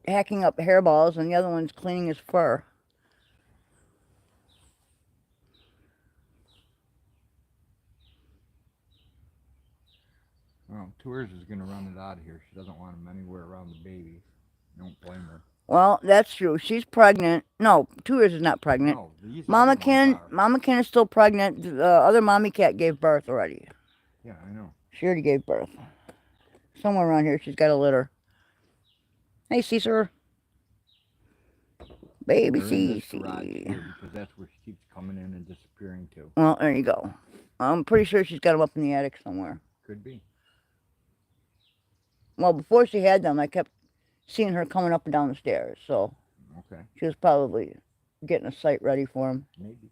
hacking up hairballs, and the other one's cleaning his fur. Well, two ears is going to run it out of here. She doesn't want him anywhere around the baby. Don't blame her. Well, that's true. She's pregnant. No, 2 ears is not pregnant. No, these Mama other ones are. Mama Ken is still pregnant. The other mommy cat gave birth already. Yeah, I know. She already gave birth. Somewhere around here, she's got a litter. Hey, Caesar. Baby Cece. Because that's where she keeps coming in and disappearing to. Well, there you go. I'm pretty sure she's got them up in the attic somewhere. Could be. Well, before she had them, I kept seeing her coming up and down the stairs. So Okay. she was probably getting a site ready for him. Maybe.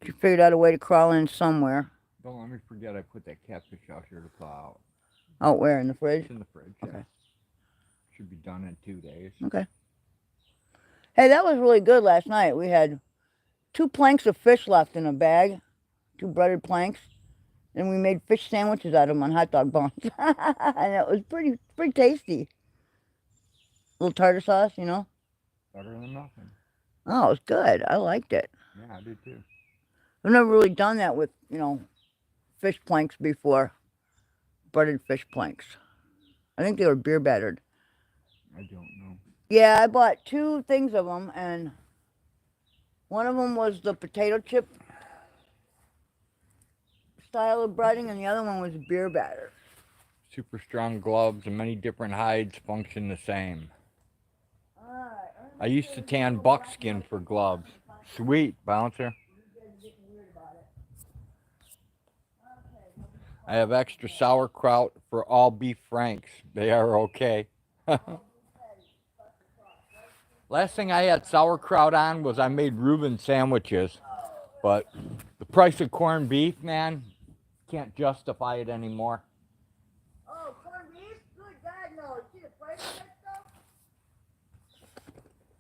She figured out a way to crawl in somewhere. Don't let me forget I put that catfish out here to thaw out. Out where? In the fridge? It's in the fridge. Okay. Yeah. Should be done in 2 days. Okay. Hey, that was really good last night. We had 2 planks of fish left in a bag. 2 breaded planks. And we made fish sandwiches out of them on hot dog buns. And it was pretty tasty. A little tartar sauce, you know? Better than nothing. Oh, it was good. I liked it. Yeah, I do too. I've never really done that with, fish planks before. Breaded fish planks. I think they were beer battered. I don't know. Yeah, I bought 2 things of them, and one of them was the potato chip style of breading, and the other one was beer batter. Super strong gloves and many different hides function the same. I used to tan buckskin for gloves. Sweet, Bouncer. I have extra sauerkraut for all beef franks. They are okay. Last thing I had sauerkraut on was I made Reuben sandwiches. But the price of corned beef, man, can't justify it anymore. Oh, corned beef? Good God, no. See the price of that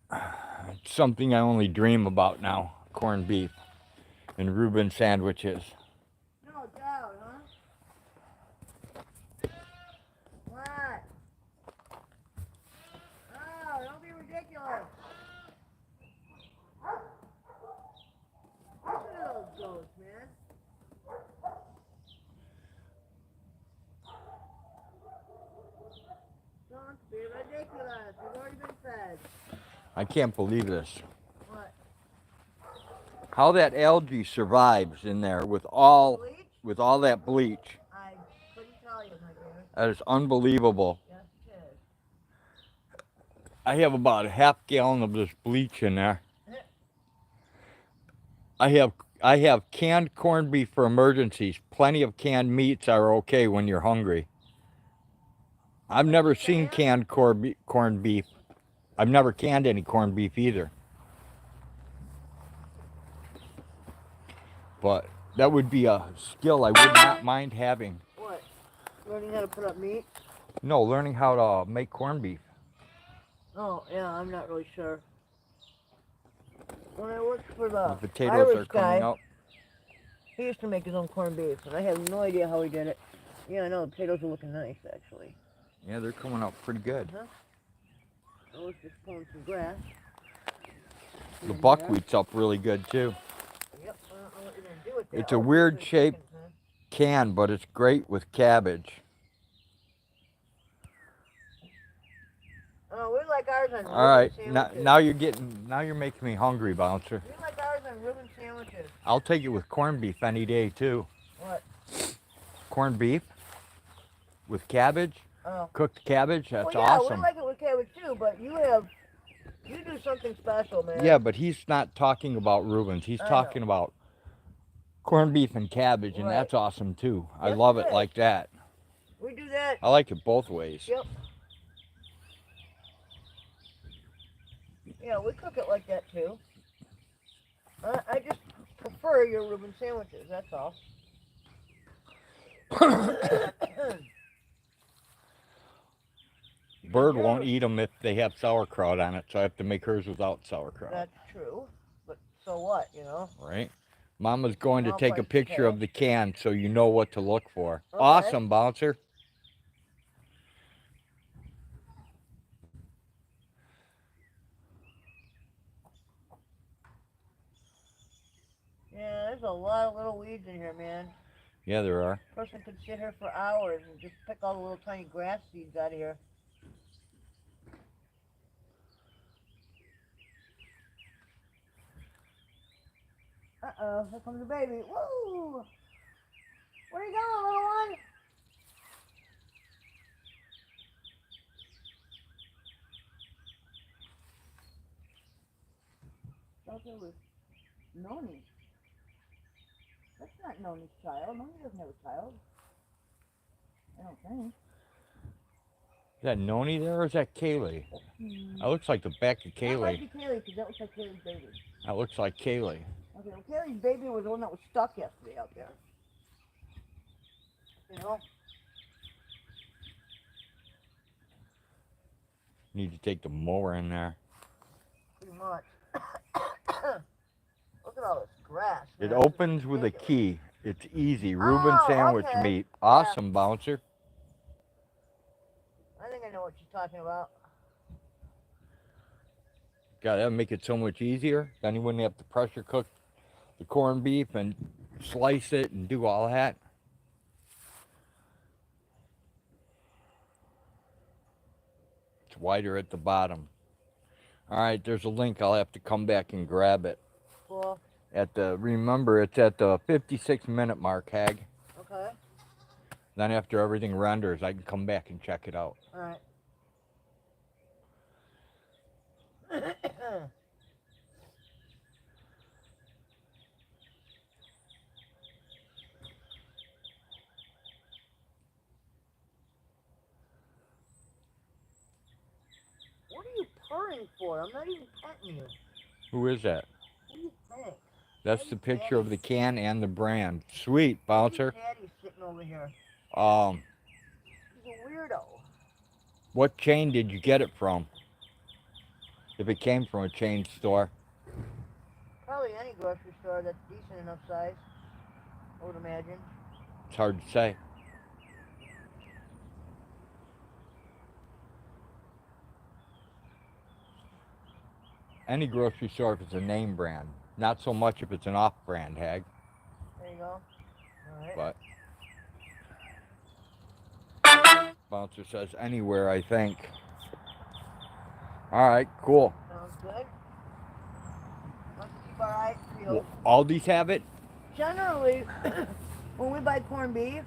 stuff? It's something I only dream about now. Corned beef and Reuben sandwiches. No doubt, huh? What? Oh, don't be ridiculous. Look at those goats, man. Don't be ridiculous. We've already been fed. I can't believe this. What? How that algae survives in there with all that bleach. I couldn't tell you, my dear. That is unbelievable. Yes, it is. I have about a half gallon of this bleach in there. I have canned corned beef for emergencies. Plenty of canned meats are okay when you're hungry. I've never seen canned corned beef. I've never canned any corned beef either. But that would be a skill I would not mind having. What? Learning how to put up meat? No, learning how to make corned beef. Oh, yeah, I'm not really sure. When I worked for the potatoes Irish are coming guy, up. he used to make his own corned beef, and I have no idea how he did it. Yeah, I know, the potatoes are looking nice, actually. Yeah, they're coming up pretty good. Huh? I was just pulling some grass. The buckwheat's up really good too. Yep, I don't know what you're going to do with that. It's a weird shaped can, but it's great with cabbage. Oh, we like ours on All right, sandwiches. now you're making me hungry, Bouncer. We like ours on Reuben sandwiches. I'll take it with corned beef any day too. What? Corned beef with cabbage, Oh. cooked cabbage. That's well, yeah, awesome. we like it with cabbage too, but you do something special, man. Yeah, but he's not talking about Reuben's. He's talking about corned beef and cabbage, and that's awesome too. I Yes, love it it is. like that. We do that. I like it both ways. Yep. Yeah, we cook it like that too. I just prefer your Reuben sandwiches, that's all. Bird won't eat them if they have sauerkraut on it, so I have to make hers without sauerkraut. That's true. But so what, you know? Right? Mama's going to Small take a price to picture pay. of the can so you know what to look for. Okay. Awesome, Bouncer. Yeah, there's a lot of little weeds in here, man. Yeah, there are. Person could sit here for hours and just pick all the little tiny grass seeds out of here. Uh-oh, here comes the baby. Woo! Where are you going, little one? Out there with Noni. That's not Noni's child. Noni doesn't have a child. I don't think. Is that Noni there or is that Kaylee? That looks like the back of That might Kaylee. be Kaylee, because that looks like Kaylee's baby. That looks like Kaylee. Okay, well, Kaylee's baby was the one that was stuck yesterday out there. You know? Need to take the mower in there. Pretty much. Look at all this grass. It man. opens with a key. It's easy. Reuben sandwich okay. meat. Awesome, Bouncer. I think I know what you're talking about. God, that'd make it so much easier. Then you wouldn't have to pressure cook the corned beef and slice it and do all that. It's wider at the bottom. All right, there's a link. I'll have to come back and grab it. Cool. Remember, it's at the 56-minute mark, Hag. Okay. Then after everything renders, I can come back and check it out. All right. What are you purring for? I'm not even petting you. Who is that? What do you think? That's the picture of the can and the brand. Sweet, Bouncer. Daddy's sitting over here. He's a weirdo. What chain did you get it from? If it came from a chain store. Probably any grocery store that's decent enough size, I would imagine. It's hard to say. Any grocery store if it's a name brand. Not so much if it's an off-brand, Hag. There you go. All right. But Bouncer says anywhere, I think. All right, cool. Sounds good. Let's keep our eyes peeled. Well, Aldi's have it? Generally, when we buy corned beef,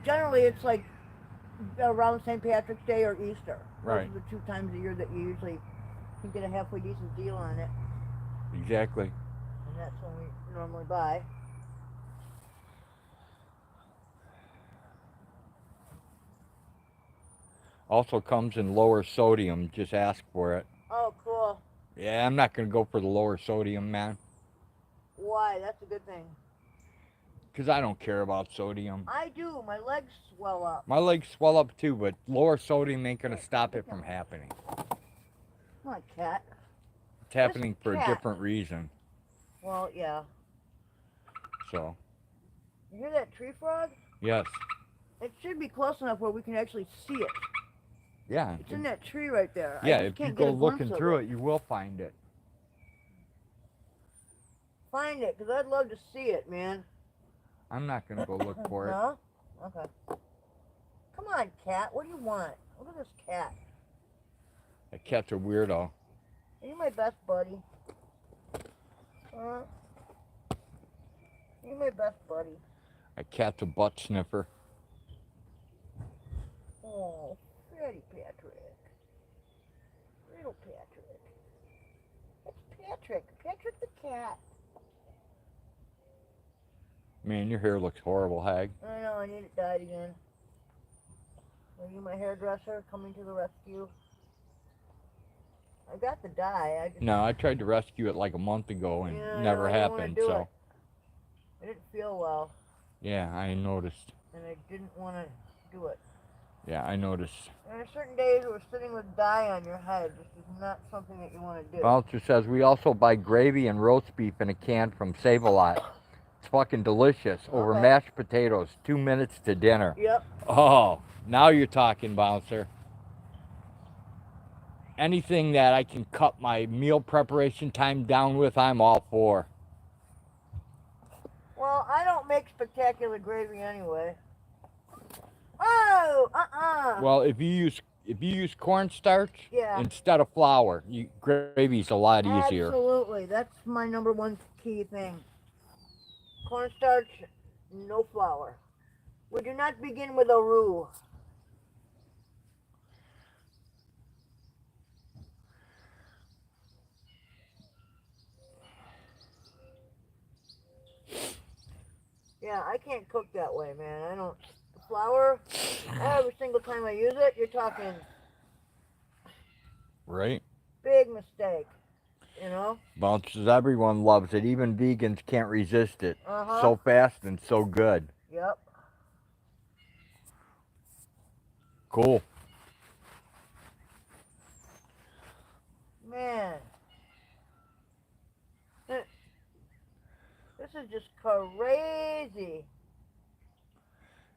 generally it's like around St. Patrick's Day or Easter. Right. Those are the 2 times a year that you usually can get a halfway decent deal on it. Exactly. And that's when we normally buy. Also comes in lower sodium. Just ask for it. Oh, cool. Yeah, I'm not going to go for the lower sodium, man. Why? That's a good thing. Because I don't care about sodium. I do. My legs swell up. My legs swell up too, but lower sodium ain't going to stop it from happening. Come on, cat. It's happening for a cat. different reason. Well, yeah. So, You hear that tree frog? yes. It should be close enough where we can actually see it. Yeah. It's in that tree right there. Yeah, I just if you can't go get a glimpse looking of through it, you will find it. Find it, because I'd love to see it, man. I'm not going to go look for it. No? Okay. Come on, cat. What do you want? Look at this cat. That cat's a weirdo. You're my best buddy. You're my best buddy. That cat's a butt sniffer. Oh, Fatty Patrick. Little Patrick. That's Patrick. Patrick the cat. Man, your hair looks horrible, Hag. I know, I need it dyed again. Are you my hairdresser coming to the rescue? I got the dye. I just No, I tried to rescue it like a month ago and Yeah, I never know, I didn't wanna happened, do so. it. I didn't feel well. Yeah, I noticed. and I didn't want to do it. Yeah, I noticed. There are certain days where sitting with dye on your head just is not something that you want to do. Bouncer says we also buy gravy and roast beef in a can from Save-A-Lot. It's fucking delicious. Over Okay. mashed potatoes. 2 minutes to dinner. Yep. Oh, now you're talking, Bouncer. Anything that I can cut my meal preparation time down with, I'm all for. Well, I don't make spectacular gravy anyway. Oh, Well, if you use cornstarch Yeah. instead of flour, gravy's a lot easier. Absolutely. That's my number one key thing. Cornstarch, no flour. We do not begin with a roux. Yeah, I can't cook that way, man. I don't. The flour, every single time I use it, you're talking Right? big mistake. You know? Bounces, everyone loves it. Even vegans can't resist it. Uh-huh. So fast and so good. Yep. Cool. Man. This is just crazy.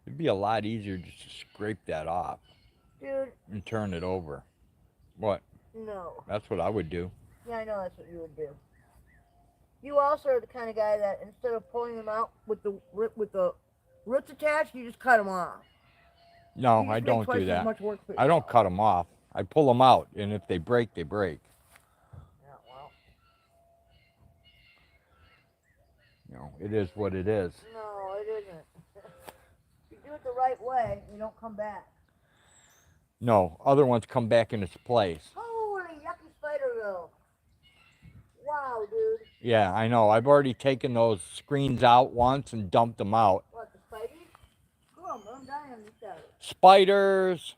It'd be a lot easier just to scrape that off. Dude. And turn it over. What? No. That's what I would do. Yeah, I know that's what you would do. You also are the kind of guy that instead of pulling them out with the roots attached, you just cut them off. No, I don't do that. I don't cut them off. I pull them out, and if they break, they break. Yeah, well. You know, it is what it is. No, it isn't. If you do it the right way, you don't come back. No, other ones come back in its place. Holy yucky Spiderville. Wow, dude. Yeah, I know. I've already taken those screens out once and dumped them out. What, the Spideys? Cool, I'm dying on these guys. Spiders,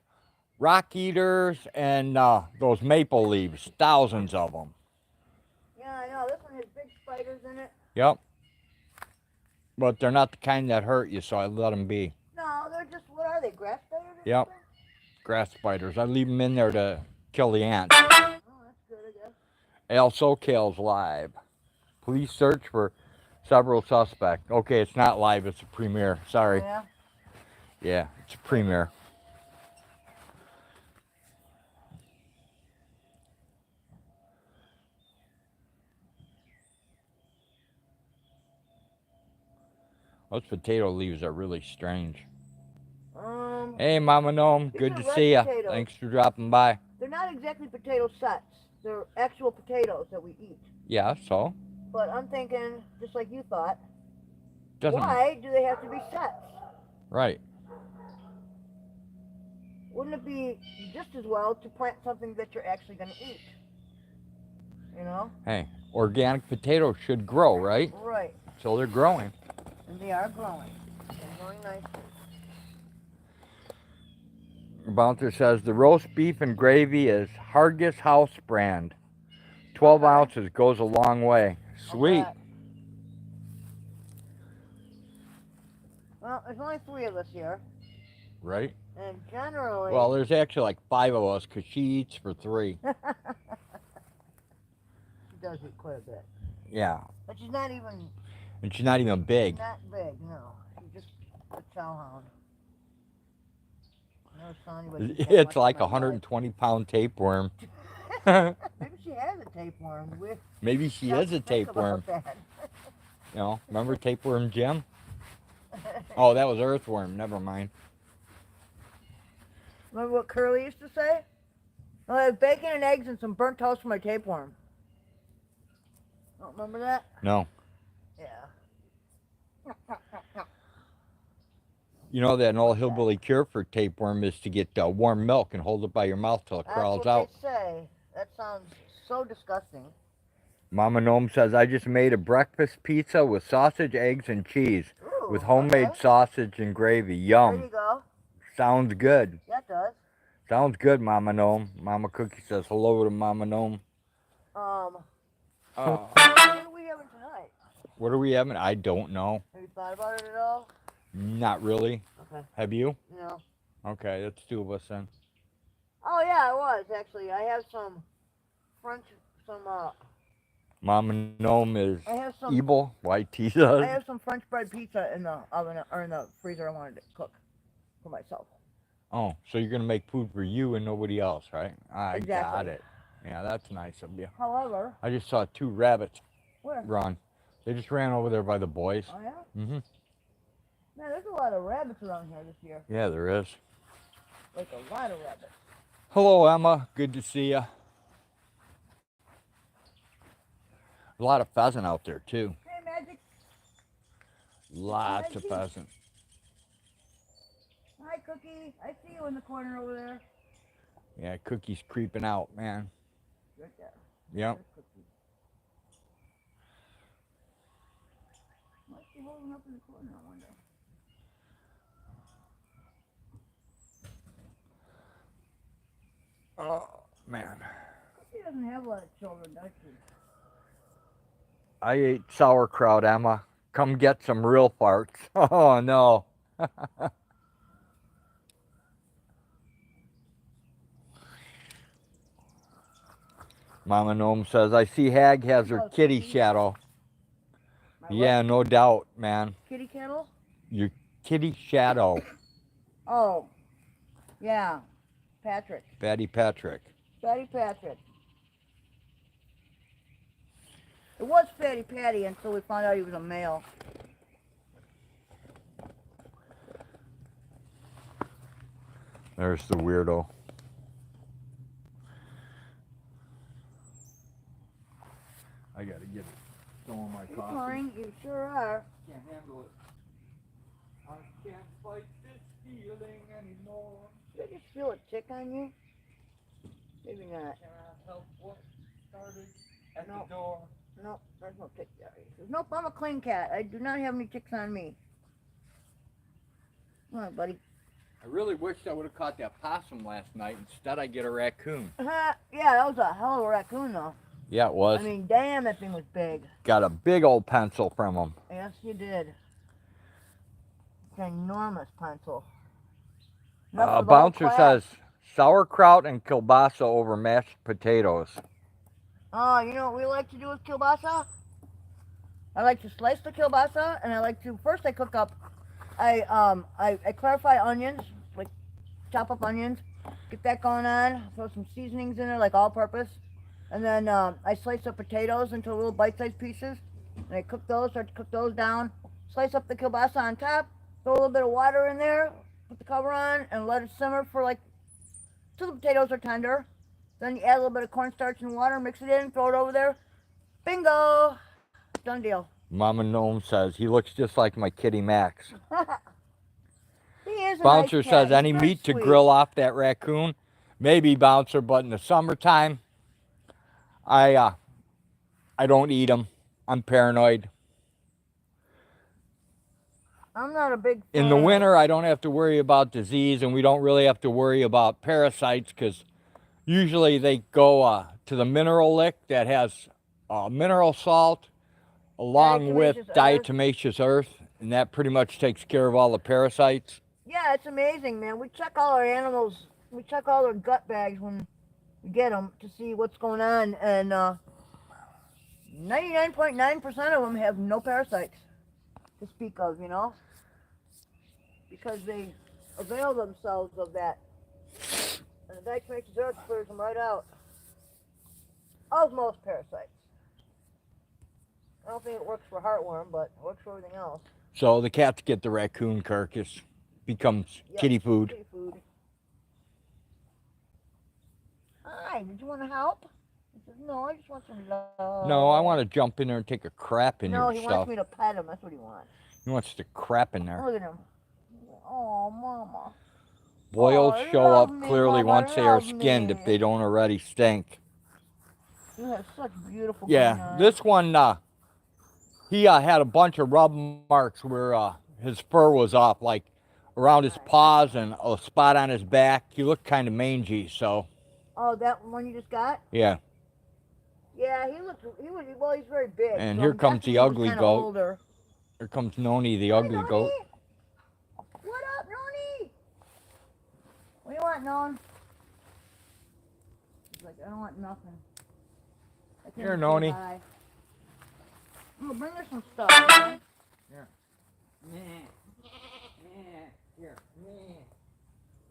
rock eaters, and those maple leaves. Thousands of them. Yeah, I know. This one has big spiders in it. Yep. But they're not the kind that hurt you, so I let them be. No, they're just, what are they, grass spiders? Yep. Grass spiders. I leave them in there to kill the ants. Oh, that's good, I guess. El SoCal's live. Police search for several suspects. Okay, it's not live, it's a premiere. Sorry. Yeah? Yeah, it's a premiere. Those potato leaves are really strange. Hey, Mama Gnome. Good to see you. Thanks for dropping by. They're not exactly potato sets. They're actual potatoes that we eat. Yeah, so? But I'm thinking, just like you thought, Doesn't... why do they have to be sets? Right. Wouldn't it be just as well to plant something that you're actually going to eat? You know? Hey, organic potatoes should grow, right? Right. So they're growing. And they are growing. They're growing nicely. Bouncer says the roast beef and gravy is Hargis House brand. 12 ounces goes a long way. Sweet. Okay. Well, there's only 3 of us here. Right? And generally... Well, there's actually like 5 of us because she eats for 3. She does eat quite a bit. Yeah. But she's not even... And she's not even big. Not big, no. She's just a chow hound. It's like a 120-pound tapeworm. Maybe she has a tapeworm. Maybe she is a tapeworm. You know, remember Tapeworm Jim? Oh, that was Earthworm. Never mind. Remember what Curly used to say? Oh, I have bacon and eggs and some burnt toast for my tapeworm. Don't remember that? No. Yeah. You know that an old hillbilly cure for tapeworm is to get warm milk and hold it by your mouth till it crawls out. That's what they say. That sounds so disgusting. Mama Gnome says, I just made a breakfast pizza with sausage, eggs, and cheese. Ooh, with homemade sausage and gravy. Yum. There you go. Sounds good. Yeah, it does. Sounds good, Mama Gnome. Mama Cookie says hello to Mama Gnome. What are we having tonight? What are we having? I don't know. Have you thought about it at all? Not really. Okay. Have you? No. Okay, that's 2 of us then. Oh yeah, I was actually. I have some French, Mama Gnome is I have some. evil. YT I does. have some French bread pizza in the oven or in the freezer. I wanted to cook for myself. Oh, so you're gonna make food for you and nobody else, right? I got Exactly. it. Yeah, that's nice of you. However, I just saw 2 rabbits where? run. They just ran over there by the boys. Oh yeah. Mm-hmm. Man, there's a lot of rabbits around here this year. Yeah, there is. Like a lot of rabbits. Hello, Emma. Good to see you. A lot of pheasant out there too. Hey, Magic. Lots of Magic. pheasant. Hi, Cookie. I see you in the corner over there. Yeah, Cookie's creeping out, man. Right there. Yep. There's Cookie. What's she holding up in the corner, I wonder? Oh, man. Cookie doesn't have a lot of children, does she? I ate sauerkraut, Emma. Come get some real farts. Oh, no. Mama Gnome says, I see Hag has her kitty shadow. Yeah, no doubt, man. Kitty kettle? Your kitty shadow. Oh, yeah. Patrick. Fatty Patrick. Fatty Patrick. It was Fatty Patty until we found out he was a male. There's the weirdo. I gotta get some of my coffee. Pouring, you sure are. Can't handle it. I can't fight this feeling anymore. Did I just feel a tick on you? Maybe not. Can't help what started at No. the door. Nope, there's no tick there. Nope, I'm a clean cat. I do not have any ticks on me. Come on, buddy. I really wished I would have caught that possum last night. Instead, I get a raccoon. Yeah, that was a hell of a raccoon, though. Yeah, it was. I mean, damn, that thing was big. Got a big old pencil from him. Yes, you did. It's an enormous pencil. Bouncer says sauerkraut and kielbasa over mashed potatoes. Oh, you know what we like to do with kielbasa? I like to slice the kielbasa, and I like to first I cook up. I clarify onions, like chop up onions, get that going on. Throw some seasonings in there, like all-purpose, and then I slice up potatoes into little bite-sized pieces, and I cook those. Start to cook those down. Slice up the kielbasa on top. Throw a little bit of water in there. Put the cover on and let it simmer for like till the potatoes are tender. Then you add a little bit of cornstarch and water, mix it in, throw it over there. Bingo! Done deal. Mama Gnome says he looks just like my kitty Max. He is a Bouncer nice cat. says He's any very meat to sweet. grill off that raccoon. Maybe, Bouncer, but in the summertime, I don't eat them. I'm paranoid. I'm not a big In the winter, I don't have to worry about disease, and we don't really have to worry about parasites because usually they go to the mineral lick that has mineral salt along with diatomaceous earth, and that pretty much takes care of all the parasites. Yeah, it's amazing, man. We check all our animals. We check all their gut bags when we get them to see what's going on, and 99.9% of them have no parasites to speak of, you know, because they avail themselves of that. And the diatomaceous earth clears them right out of most parasites. I don't think it works for heartworm, but it works for everything else. So the cats get the raccoon carcass, becomes kitty food. Kitty food. Hi, did you want to help? He says, no, I just want some love. No, I want to jump in there and take a crap in your No, he stuff. wants me to pet him. That's what he wants. He wants to crap in there. Look at him. Oh, mama. Boils Oh, show up love me, clearly Mama, once they are love skinned me. if they don't already stink. You have such beautiful Yeah, green eyes. this one, he had a bunch of rub marks where his fur was off, like around his paws and a spot on his back. He looked kind of mangy, so. Oh, that one you just got? Yeah. Yeah, well, he's very big. And so here I'm comes guessing the he was ugly kinda goat. older. Here comes Noni, the Hey, ugly Noni. goat. What up, Noni? What do you want, Nolan? He's like, I don't want nothing. I can't Here, say Noni. hi. Oh, bring her some stuff. Man. Here. Here.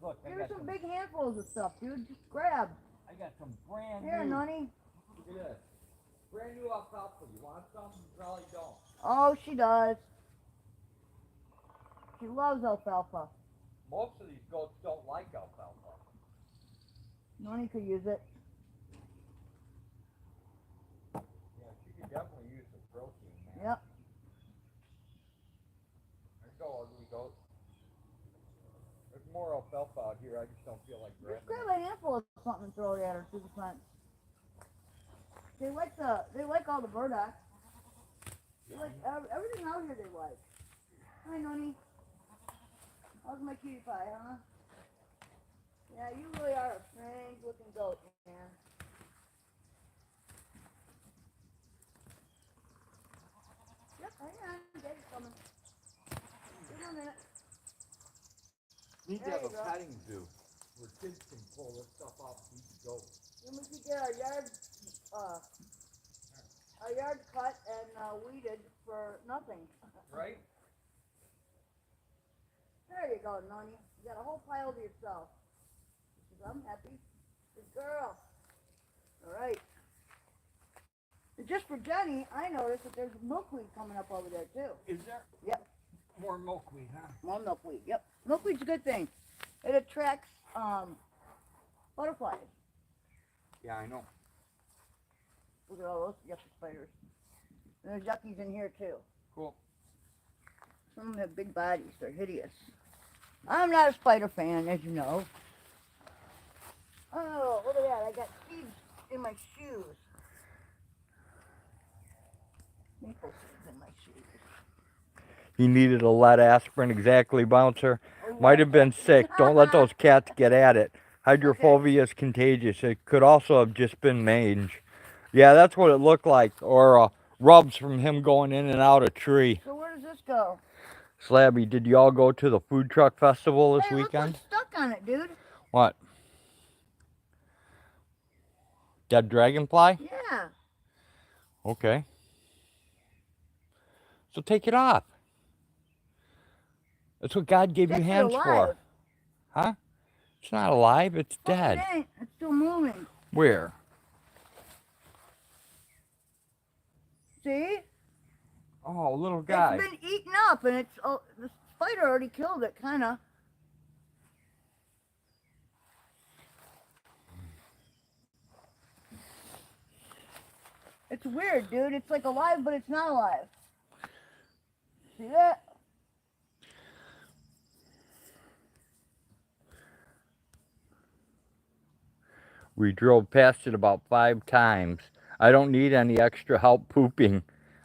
Look, I Here's got some big handfuls of stuff, dude. Just grab. I got some brand Here, new. Noni. Look at this. Brand new alfalfa. You want some? You probably don't. Oh, she does. She loves alfalfa. Most of these goats don't like alfalfa. Noni could use it. Yeah, she could definitely use some protein, man. Yep. There you go, ugly goat. There's more alfalfa out here. I just don't feel like Just grabbing grab a handful of something and throw it at her through the fence. They like all the burdock. They like everything out here. They like. Hi, Noni. How's my cutie pie, huh? Yeah, you really are a strange looking goat, man. Yep, hang on. Daddy's coming. Give him a minute. Need to There have you a go. petting zoo where kids can pull this stuff off these goats. Then we could get our yard cut and weeded for nothing. Right? There you go, Noni. You got a whole pile to yourself. I'm happy. Good girl. All right. And just for Jenny, I noticed that there's milkweed coming up over there too. Is there? Yep. More milkweed, huh? More milkweed. Yep. Milkweed's a good thing. It attracts butterflies. Yeah, I know. Look at all those yucky spiders. And there's yuckies in here too. Cool. Some of them have big bodies. They're hideous. I'm not a spider fan, as you know. Oh, look at that. I got seeds in my shoes. Maple seeds in my shoes. He needed a lead aspirin, exactly, Bouncer. Might have been sick. Don't let those cats get at it. Hydrophobia is contagious. It could also have just been mange. Yeah, that's what it looked like. Or rubs from him going in and out a tree. So where does this go? Slabby, did y'all go to the food truck festival this Hey, weekend? look what's stuck on it, dude. What? Dead dragonfly? Yeah. Okay. So take it off. That's what God gave you It's hands alive. for. Huh? It's not alive, it's Oh, dead. it ain't. It's still moving. Where? See? Oh, little guy. It's been eaten up, and it's the spider already killed it, kind of. It's weird, dude. It's like alive, but it's not alive. See that? We drove past it about 5 times. I don't need any extra help pooping.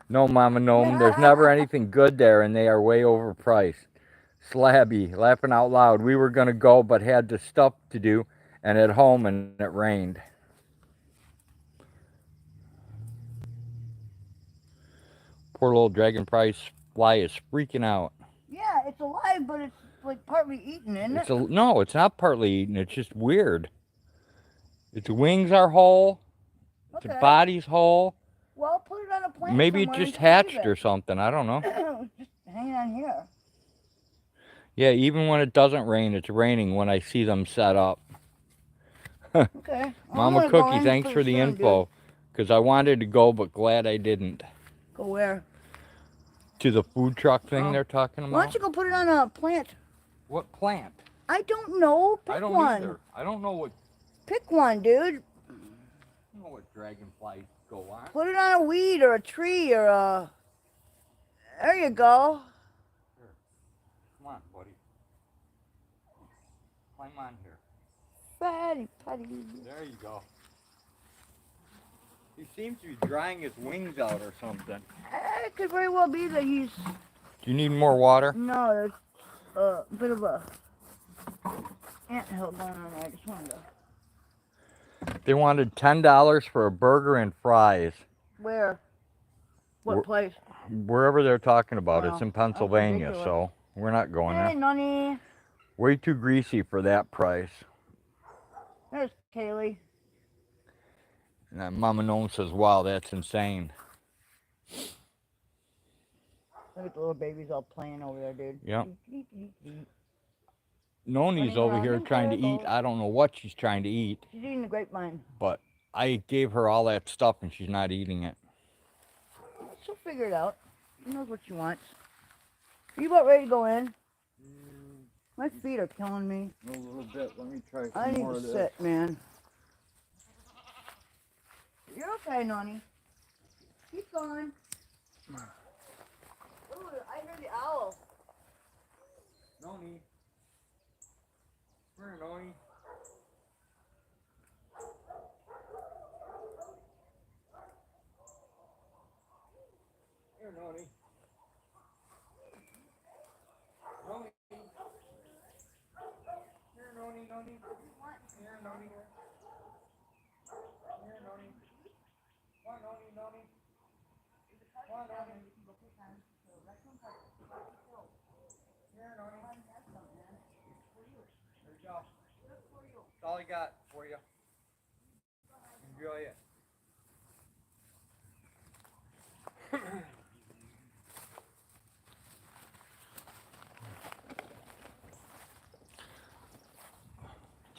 No, Mama Gnome, there's never anything good there, and they are way overpriced. Slabby, laughing out loud. We were going to go, but had the stuff to do, and at home, and it rained. Poor little dragonfly fly is freaking out. Yeah, it's alive, but it's like partly eaten, isn't it? No, it's not partly eaten. It's just weird. Its wings are whole. Its Okay. body's whole. Well, put it on a plant Maybe it somewhere just and save hatched or it. something. I don't know. Just hanging on here. Yeah, even when it doesn't rain, it's raining when I see them set up. Okay. Mama Cookie, thanks for the info. Because I wanted to go, but glad I didn't. Go where? To the food truck thing Oh. they're talking about. Why don't you go put it on a plant? What plant? I don't know. Pick I don't one. either. I don't know what. Pick one, dude. I don't know what dragonflies go on. Put it on a weed or a tree or a... There you go. Here. Come on, buddy. Climb on here. Fatty putty. There you go. He seems to be drying his wings out or something. It could very well be that he's... Do you need more water? No, there's a bit of a anthill going on there. I just wanted to... They wanted $10 for a burger and fries. Where? What Where- place? Wherever they're talking about, it's Wow, in that's Pennsylvania, ridiculous. so we're not going Hey, there. Noni. Way too greasy for that price. There's Kaylee. And that Mama Gnome says, wow, that's insane. Look at the little babies all playing over there, dude. Yep. Running Noni's over around here in trying to eat. circles. I don't know what she's trying to eat, She's eating the grapevine. but I gave her all that stuff and she's not eating it. She'll figure it out. She knows what she wants. Are you about ready to go in? My feet are killing me. A little bit. Let me try I need to sit, man. You're okay, Noni. Keep going. Ooh, I hear the owl. Noni. Come here, Noni. Here, Noni. Noni. Here, Noni, Noni. Here, Noni. Here, Noni. Come on, Noni, Noni. Come on, Noni. Here, Noni. There you go. That's all I got for you. Enjoy it.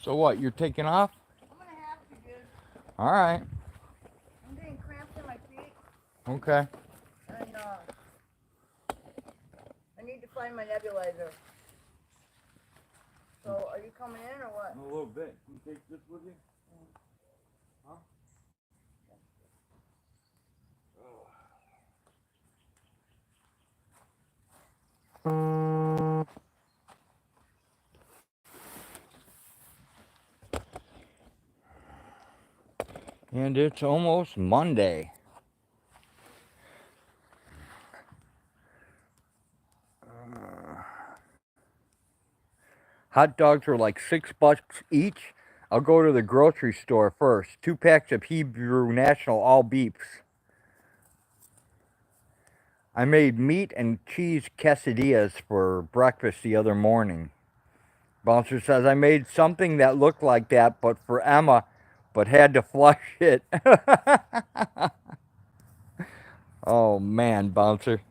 So what, you're taking off? I'm gonna have to, dude. All right. I'm getting cramps in my feet, Okay. and I need to find my nebulizer. So, are you coming in or what? A little bit. Can you take this with you? Huh? And it's almost Monday. Hot dogs were like $6 each. I'll go to the grocery store first. 2 packs of Hebrew National all beefs. I made meat and cheese quesadillas for breakfast the other morning. Bouncer says I made something that looked like that, but for Emma, but had to flush it. Oh man, Bouncer.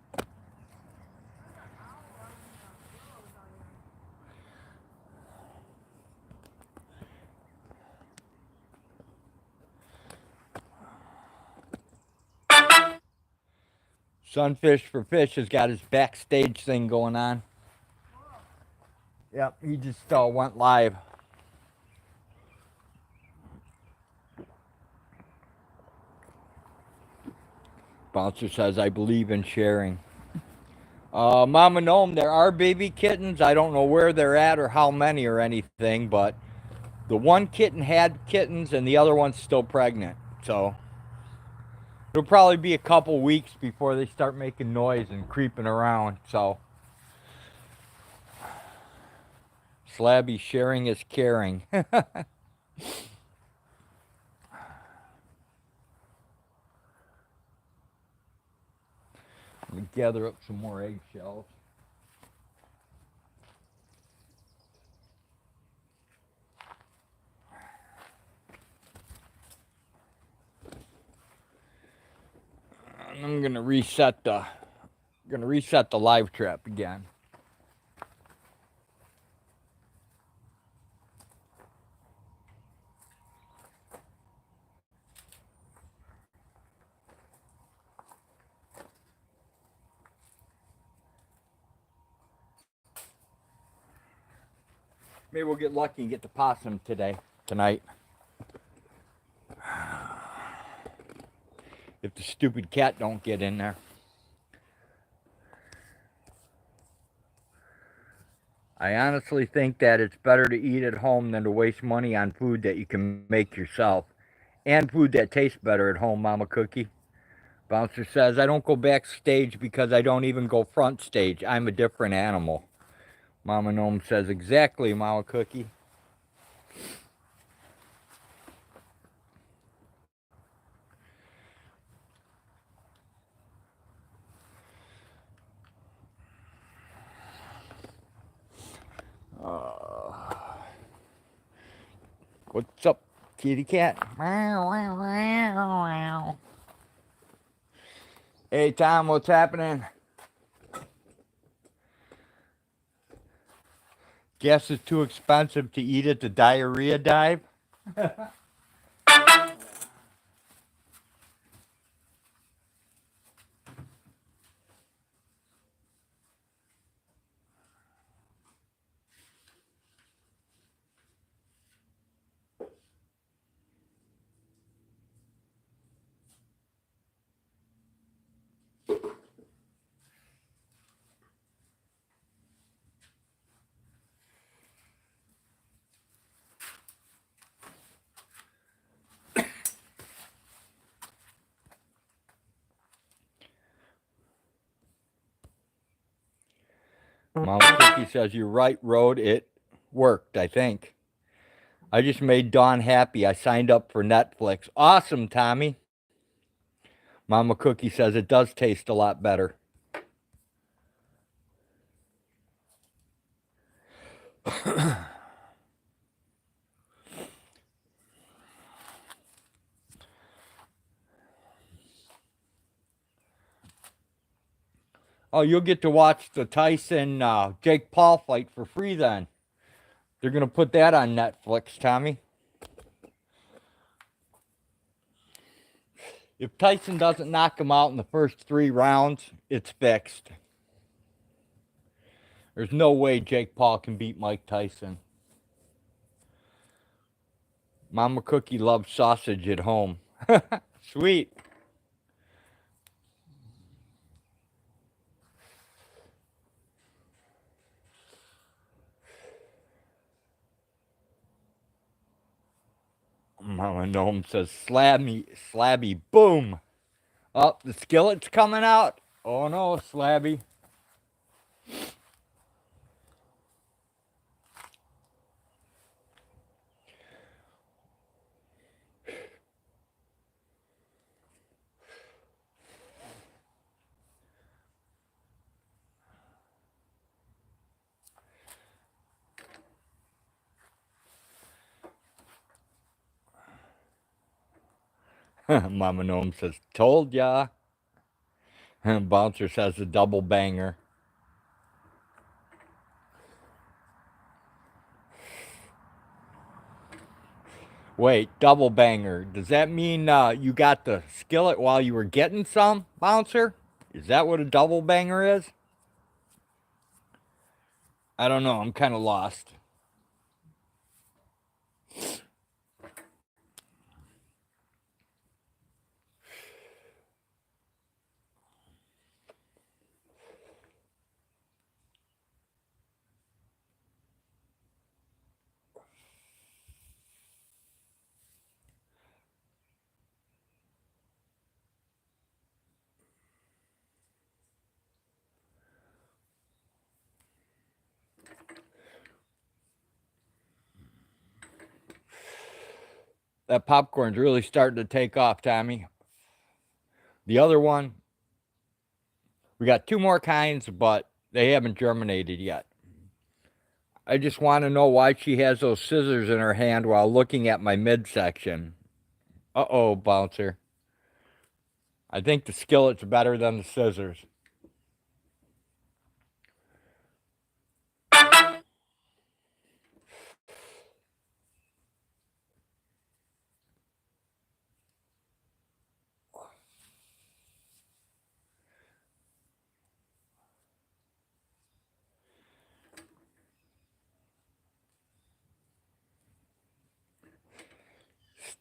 Sunfish for Fish has got his backstage thing going on. Yep, he just went live. Bouncer says, I believe in sharing. Mama Gnome, there are baby kittens. I don't know where they're at or how many or anything, but the one kitten had kittens and the other one's still pregnant. So it'll probably be a couple weeks before they start making noise and creeping around. So Slabby, sharing is caring. Let me gather up some more eggshells. And I'm gonna reset the live trap again. Maybe we'll get lucky and get the possum tonight. If the stupid cat don't get in there. I honestly think that it's better to eat at home than to waste money on food that you can make yourself. And food that tastes better at home, Mama Cookie. Bouncer says, I don't go backstage because I don't even go front stage. I'm a different animal. Mama Gnome says, exactly, Mama Cookie. What's up, kitty cat? Hey, Tom, what's happening? Guess it's too expensive to eat at the diarrhea dive? Mama Cookie says, you're right, Road. It worked, I think. I just made Dawn happy. I signed up for Netflix. Awesome, Tommy. Mama Cookie says it does taste a lot better. Oh, you'll get to watch the Tyson Jake Paul fight for free then. They're going to put that on Netflix, Tommy. If Tyson doesn't knock him out in the first 3 rounds, it's fixed. There's no way Jake Paul can beat Mike Tyson. Mama Cookie loves sausage at home. Sweet. Mama Gnome says, slabby, boom. Oh, the skillet's coming out. Oh no, Slabby. Mama Gnome says, told ya. Bouncer says a double banger. Wait, double banger. Does that mean you got the skillet while you were getting some, Bouncer? Is that what a double banger is? I don't know. I'm kind of lost. That popcorn's really starting to take off, Tommy. The other one, we got 2 more kinds, but they haven't germinated yet. I just want to know why she has those scissors in her hand while looking at my midsection. Uh-oh, Bouncer. I think the skillet's better than the scissors.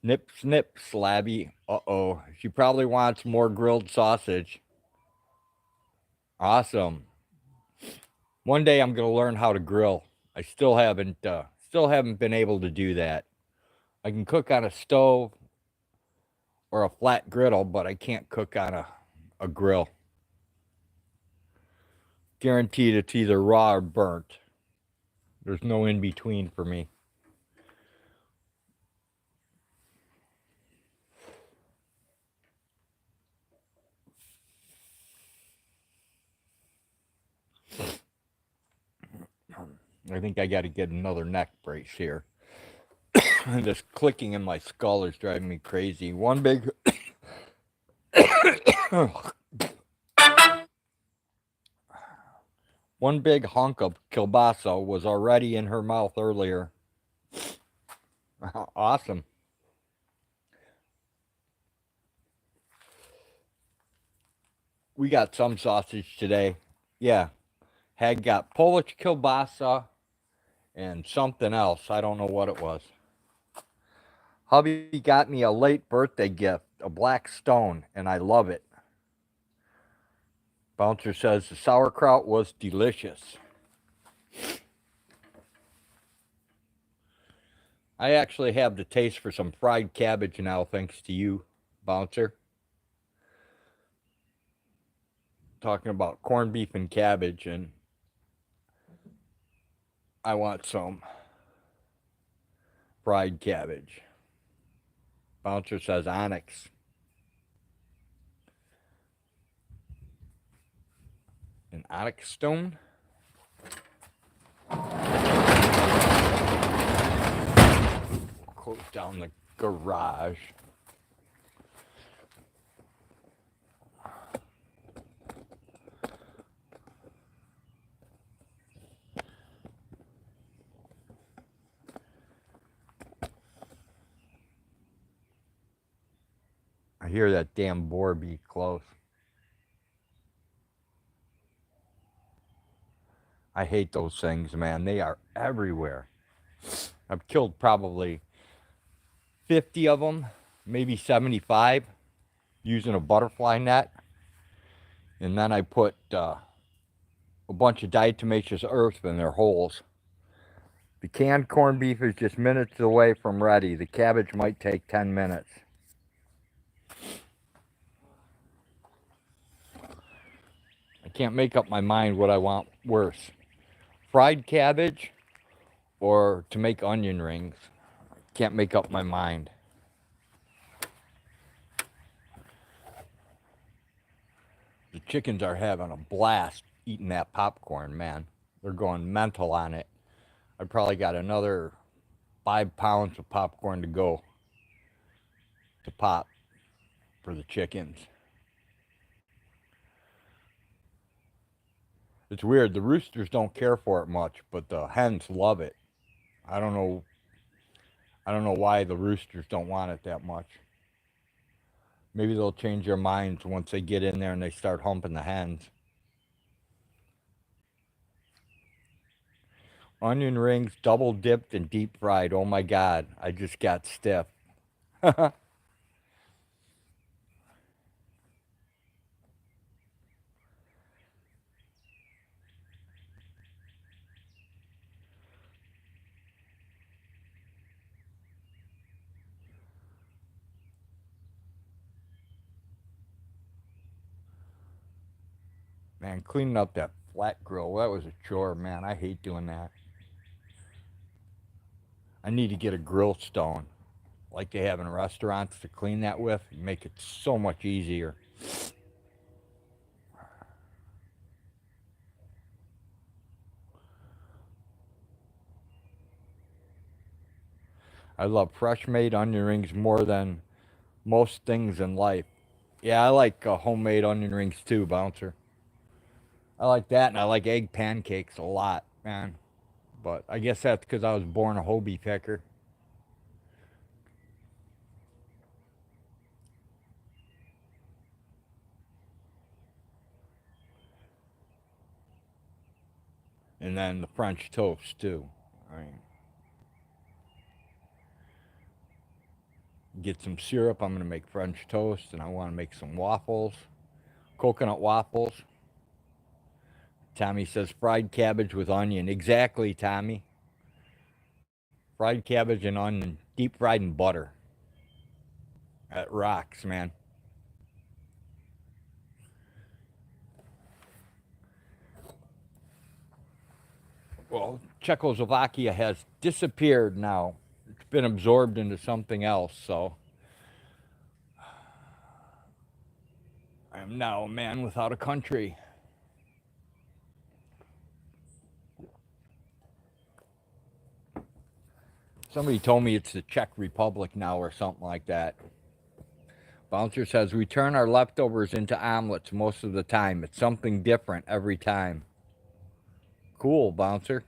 Snip, snip, Slabby. Uh-oh. She probably wants more grilled sausage. Awesome. One day I'm going to learn how to grill. I still haven't been able to do that. I can cook on a stove or a flat griddle, but I can't cook on a grill. Guaranteed it's either raw or burnt. There's no in between for me. I think I got to get another neck brace here. This clicking in my skull is driving me crazy. One big one big hunk of kielbasa was already in her mouth earlier. Awesome. We got some sausage today. Yeah. Had got Polish kielbasa and something else. I don't know what it was. Hubby got me a late birthday gift, a black stone, and I love it. Bouncer says the sauerkraut was delicious. I actually have the taste for some fried cabbage now, thanks to you, Bouncer. Talking about corned beef and cabbage, and I want some fried cabbage. Bouncer says onyx. An onyx stone? Close down the garage. I hear that damn boar be close. I hate those things, man. They are everywhere. I've killed probably 50 of them, maybe 75, using a butterfly net. And then I put a bunch of diatomaceous earth in their holes. The canned corned beef is just minutes away from ready. The cabbage might take 10 minutes. I can't make up my mind what I want worse. Fried cabbage or to make onion rings. I can't make up my mind. The chickens are having a blast eating that popcorn, man. They're going mental on it. I probably got another 5 pounds of popcorn to go to pop for the chickens. It's weird. The roosters don't care for it much, but the hens love it. I don't know. I don't know why the roosters don't want it that much. Maybe they'll change their minds once they get in there and they start humping the hens. Onion rings, double dipped and deep fried. Oh my God, I just got stiff. Man, cleaning up that flat grill, that was a chore, man. I hate doing that. I need to get a grill stone like they have in restaurants to clean that with. Make it so much easier. I love fresh made onion rings more than most things in life. Yeah, I like homemade onion rings too, Bouncer. I like that, and I like egg pancakes a lot, man. But I guess that's because I was born a Hobie picker. And then the French toast, too. I mean, get some syrup. I'm going to make French toast, and I want to make some waffles, coconut waffles. Tommy says fried cabbage with onion. Exactly, Tommy. Fried cabbage and onion, deep fried in butter. That rocks, man. Well, Czechoslovakia has disappeared now. It's been absorbed into something else, so I am now a man without a country. Somebody told me it's the Czech Republic now or something like that. Bouncer says, we turn our leftovers into omelets most of the time. It's something different every time. Cool, Bouncer.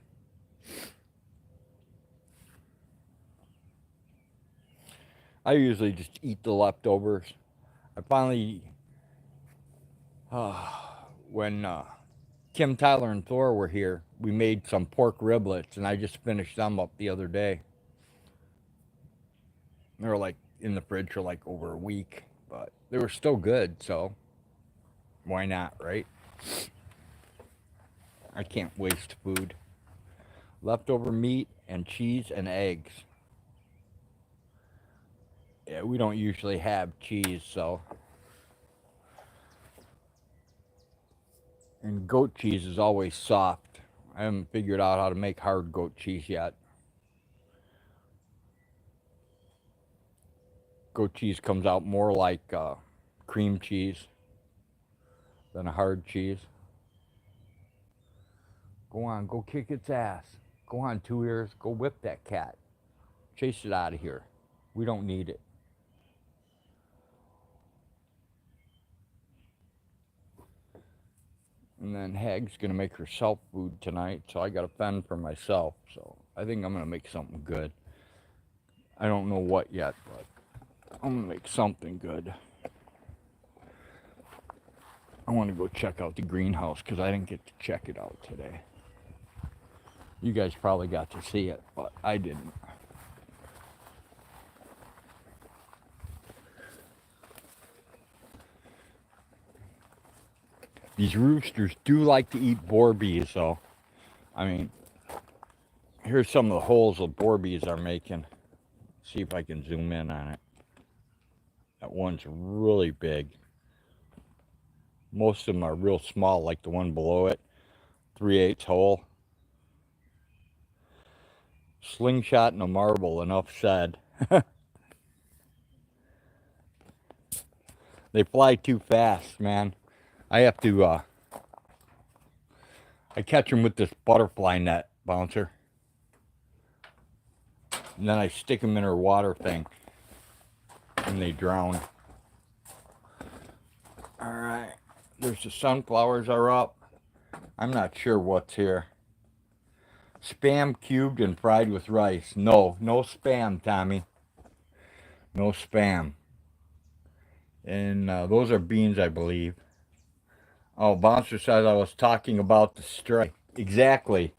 I usually just eat the leftovers. I finally, when Kim, Tyler, and Thor were here, we made some pork riblets, and I just finished them up the other day. They were like in the fridge for like over a week, but they were still good, so why not, right? I can't waste food. Leftover meat and cheese and eggs. Yeah, we don't usually have cheese, so. And goat cheese is always soft. I haven't figured out how to make hard goat cheese yet. Goat cheese comes out more like cream cheese than a hard cheese. Go on, go kick its ass. Go on, Two Ears, go whip that cat. Chase it out of here. We don't need it. And then Hag's gonna make herself food tonight, so I gotta fend for myself. So I think I'm gonna make something good. I don't know what yet, but I'm gonna make something good. I want to go check out the greenhouse because I didn't get to check it out today. You guys probably got to see it, but I didn't. These roosters do like to eat boar bees, though. I mean, here's some of the holes the boar bees are making. See if I can zoom in on it. That one's really big. Most of them are real small, like the one below it. 3/8 hole. Slingshot and a marble, enough said. They fly too fast, man. I have to, I catch them with this butterfly net, Bouncer. And then I stick them in her water thing. And they drown. Alright. There's the sunflowers are up. I'm not sure what's here. Spam cubed and fried with rice. No spam, Tommy. No spam. And those are beans, I believe. Oh, Bouncer says I was talking about the strike. Exactly.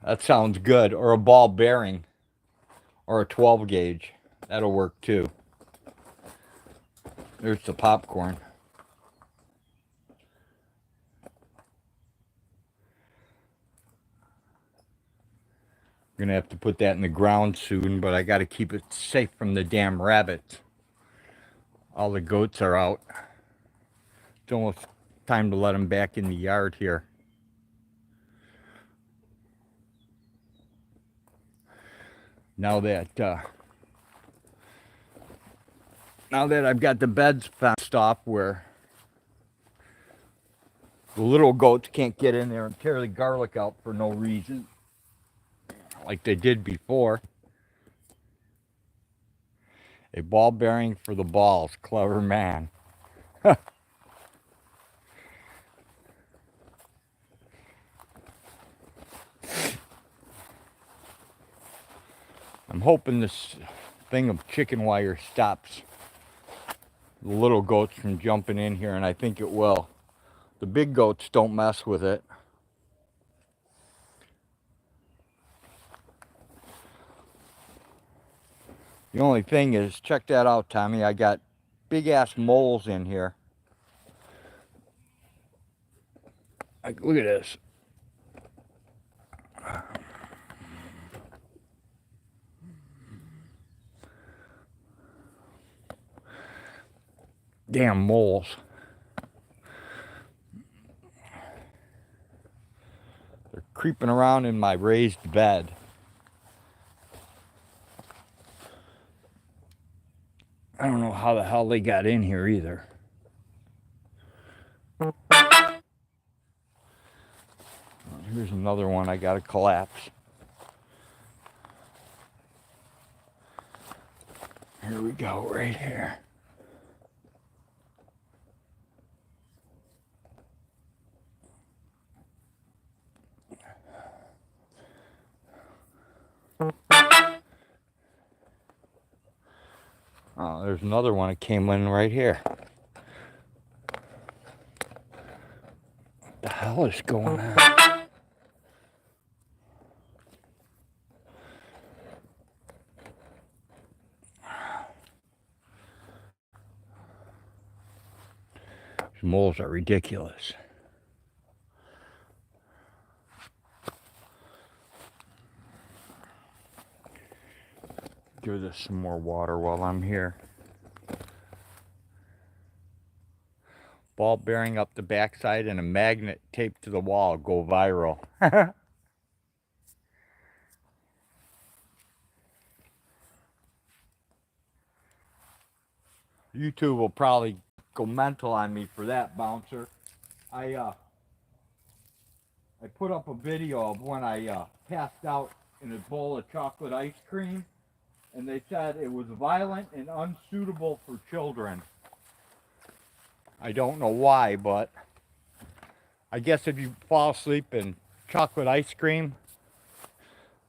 That sounds good. Or a ball bearing. Or a 12 gauge. That'll work too. There's the popcorn. I'm gonna have to put that in the ground soon, but I gotta keep it safe from the damn rabbits. All the goats are out. It's almost time to let them back in the yard here. Now that I've got the beds fenced off where the little goats can't get in there and tear the garlic out for no reason, like they did before. A ball bearing for the balls. Clever man. I'm hoping this thing of chicken wire stops the little goats from jumping in here, and I think it will. The big goats don't mess with it. The only thing is, check that out, Tommy. I got big ass moles in here. Like, look at this. Damn moles. They're creeping around in my raised bed. I don't know how the hell they got in here either. Here's another one I gotta collapse. Here we go, right here. Oh, there's another one that came in right here. What the hell is going on? These moles are ridiculous. Give this some more water while I'm here. Ball bearing up the backside and a magnet taped to the wall go viral. YouTube will probably go mental on me for that, Bouncer. I put up a video of when I passed out in a bowl of chocolate ice cream, and they said it was violent and unsuitable for children. I don't know why, but I guess if you fall asleep in chocolate ice cream,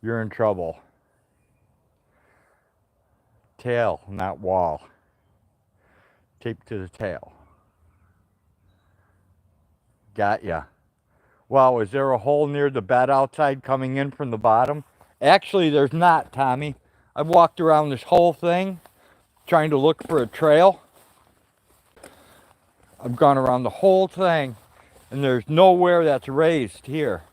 you're in trouble. Tail, not wall. Taped to the tail. Got ya. Wow, is there a hole near the bed outside coming in from the bottom? Actually, there's not, Tommy. I've walked around this whole thing trying to look for a trail. I've gone around the whole thing and there's nowhere that's raised here.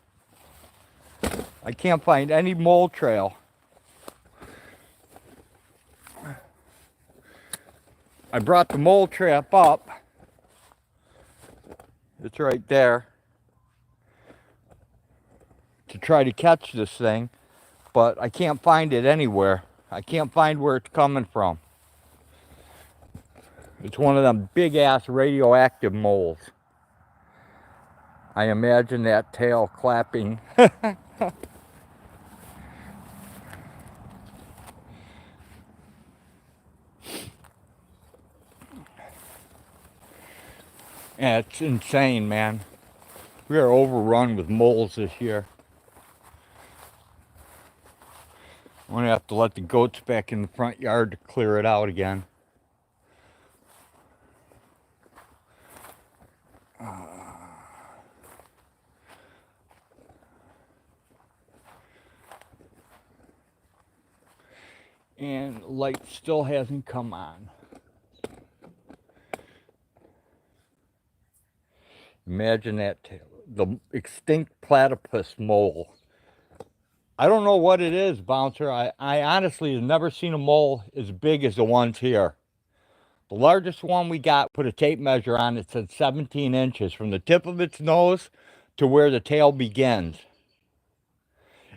I can't find any mole trail. I brought the mole trap up. It's right there. To try to catch this thing, but I can't find it anywhere. I can't find where it's coming from. It's one of them big ass radioactive moles. I imagine that tail clapping. Yeah, it's insane, man. We are overrun with moles this year. I'm gonna have to let the goats back in the front yard to clear it out again. And light still hasn't come on. Imagine that tail. The extinct platypus mole. I don't know what it is, Bouncer. I honestly have never seen a mole as big as the ones here. The largest one we got, put a tape measure on it, said 17 inches from the tip of its nose to where the tail begins.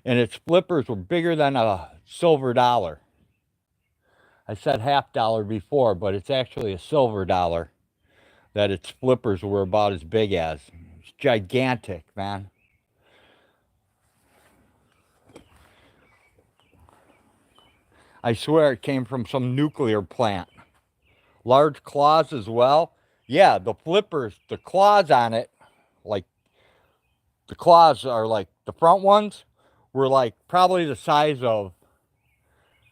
And its flippers were bigger than a silver dollar. I said $half before, but it's actually a silver dollar that its flippers were about as big as. It's gigantic, man. I swear it came from some nuclear plant. Large claws as well. Yeah, the flippers, the claws on it, like the claws are like the front ones were like probably the size of,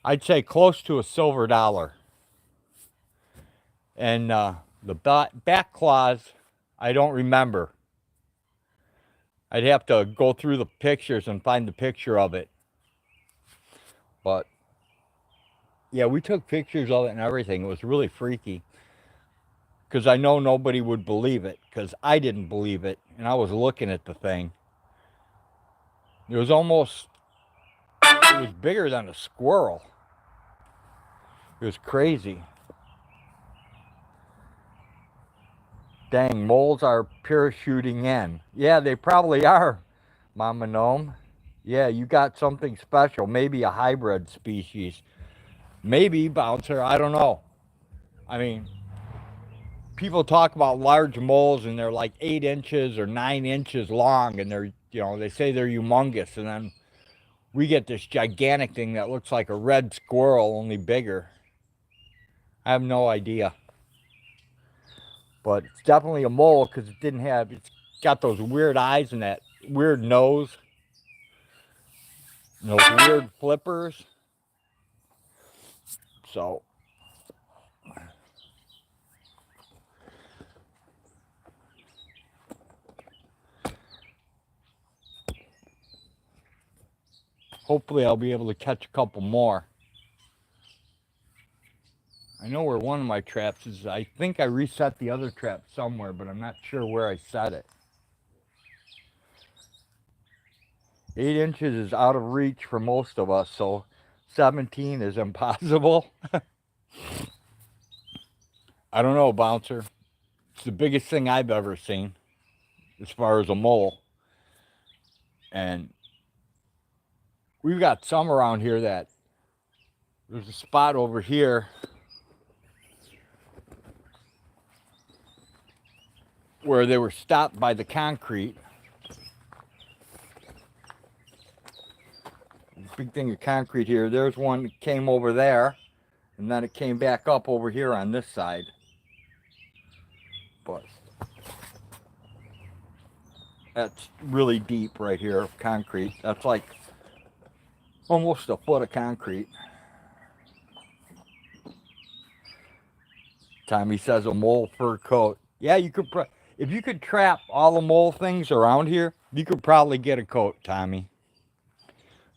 I'd say close to a silver dollar. And the back claws, I don't remember. I'd have to go through the pictures and find the picture of it. But yeah, we took pictures of it and everything. It was really freaky. Because I know nobody would believe it. Because I didn't believe it. And I was looking at the thing. It was almost, it was bigger than a squirrel. It was crazy. Dang, moles are parachuting in. Yeah, they probably are, Mama Gnome. Yeah, you got something special. Maybe a hybrid species. Maybe, Bouncer, I don't know. I mean, people talk about large moles and they're like 8 inches or 9 inches long and they're, you know, they say they're humongous. And then we get this gigantic thing that looks like a red squirrel, only bigger. I have no idea. But it's definitely a mole because it's got those weird eyes and that weird nose. And those weird flippers. So, hopefully I'll be able to catch a couple more. I know where one of my traps is. I think I reset the other trap somewhere, but I'm not sure where I set it. 8 inches is out of reach for most of us, so 17 is impossible. I don't know, Bouncer. It's the biggest thing I've ever seen as far as a mole. And we've got some around here that there's a spot over here where they were stopped by the concrete. Big thing of concrete here. There's one that came over there, and then it came back up over here on this side. But that's really deep right here of concrete. That's like almost a foot of concrete. Tommy says a mole fur coat. Yeah, you could. If you could trap all the mole things around here, you could probably get a coat, Tommy.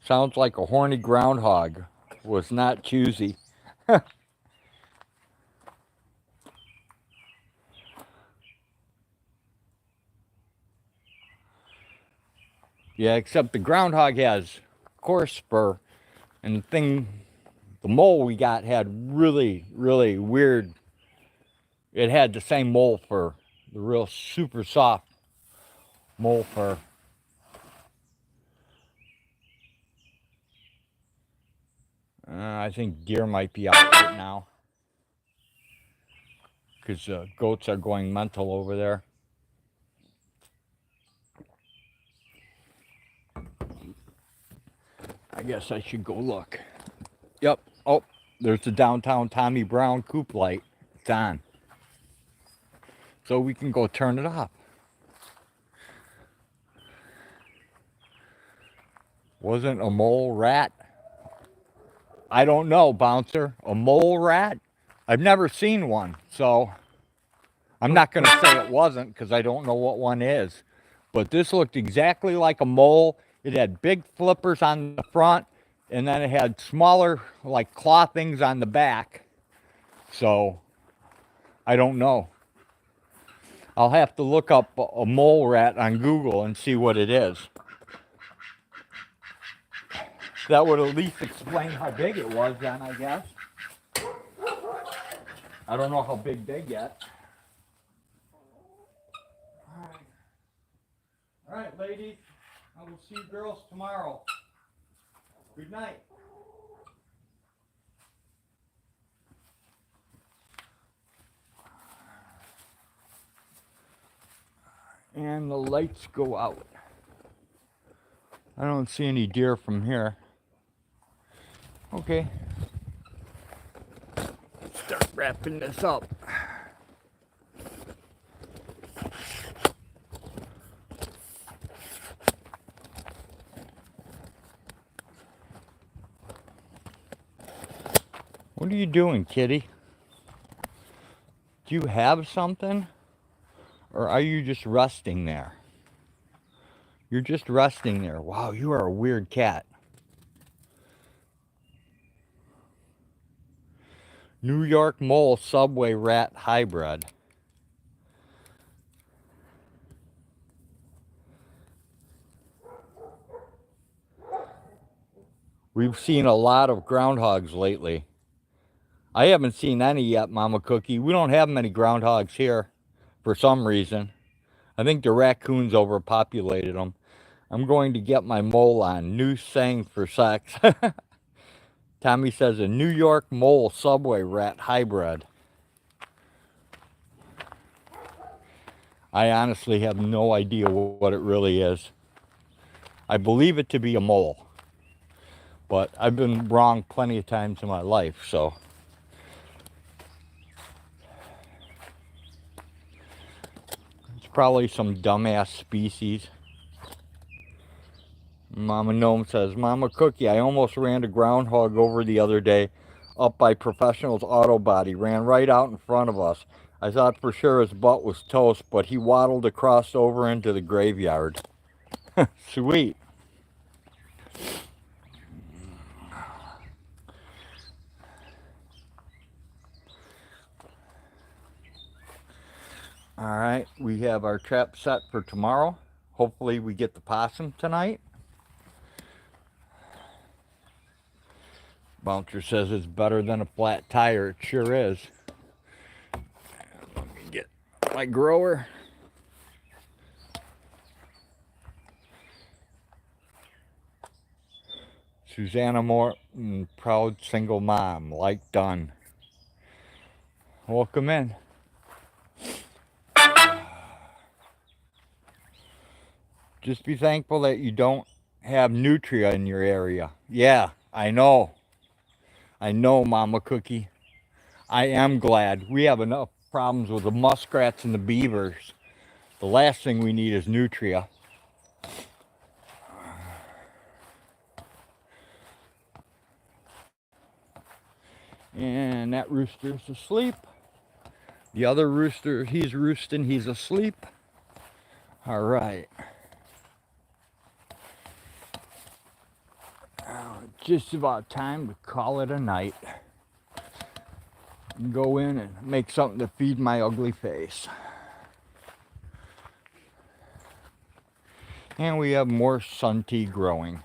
Sounds like a horny groundhog. Was not choosy. Yeah, except the groundhog has coarse fur, and the mole we got had really, really weird. It had the same mole fur, the real super soft mole fur. I think deer might be out right now because goats are going mental over there. I guess I should go look. Yep. Oh, there's the downtown Tommy Brown coop light. It's on. So we can go turn it off. Wasn't a mole rat? I don't know, Bouncer. A mole rat? I've never seen one, so I'm not going to say it wasn't because I don't know what one is. But this looked exactly like a mole. It had big flippers on the front, and then it had smaller, like claw things on the back. So I don't know. I'll have to look up a mole rat on Google and see what it is. That would at least explain how big it was then, I guess. I don't know how big they get. All right, ladies. I will see you girls tomorrow. Good night. And the lights go out. I don't see any deer from here. Okay. Let's start wrapping this up. What are you doing, kitty? Do you have something? Or are you just resting there? You're just resting there. Wow, you are a weird cat. New York mole subway rat hybrid. We've seen a lot of groundhogs lately. I haven't seen any yet, Mama Cookie. We don't have many groundhogs here for some reason. I think the raccoons overpopulated them. I'm going to get my mole on. New saying for sex. Tommy says a New York mole subway rat hybrid. I honestly have no idea what it really is. I believe it to be a mole. But I've been wrong plenty of times in my life, so. probably some dumbass species. Mama Gnome says, Mama Cookie, I almost ran a groundhog over the other day up by Professional's Auto Body. Ran right out in front of us. I thought for sure his butt was toast, but he waddled across over into the graveyard. Sweet. All right, we have our trap set for tomorrow. Hopefully we get the possum tonight. Bouncer says it's better than a flat tire. It sure is. Let me get my grower. Susanna Moore, proud single mom, like done. Welcome in. Just be thankful that you don't have nutria in your area. Yeah, I know. I know, Mama Cookie. I am glad. We have enough problems with the muskrats and the beavers. The last thing we need is nutria. And that rooster's asleep. The other rooster, he's roosting, he's asleep. All right. Just about time to call it a night. And go in and make something to feed my ugly face. And we have more sun tea growing.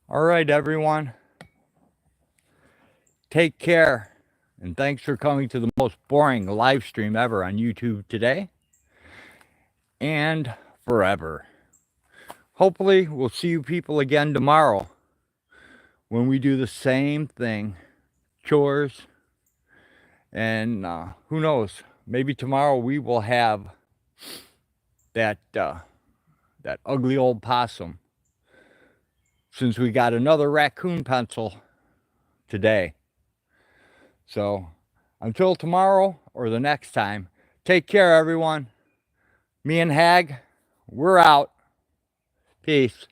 All right, everyone. Take care. And thanks for coming to the most boring live stream ever on YouTube today. And forever. Hopefully, we'll see you people again tomorrow when we do the same thing. Chores. And who knows? Maybe tomorrow we will have that ugly old possum. Since we got another raccoon pencil today. So, until tomorrow or the next time, take care, everyone. Me and Hag, we're out. Peace.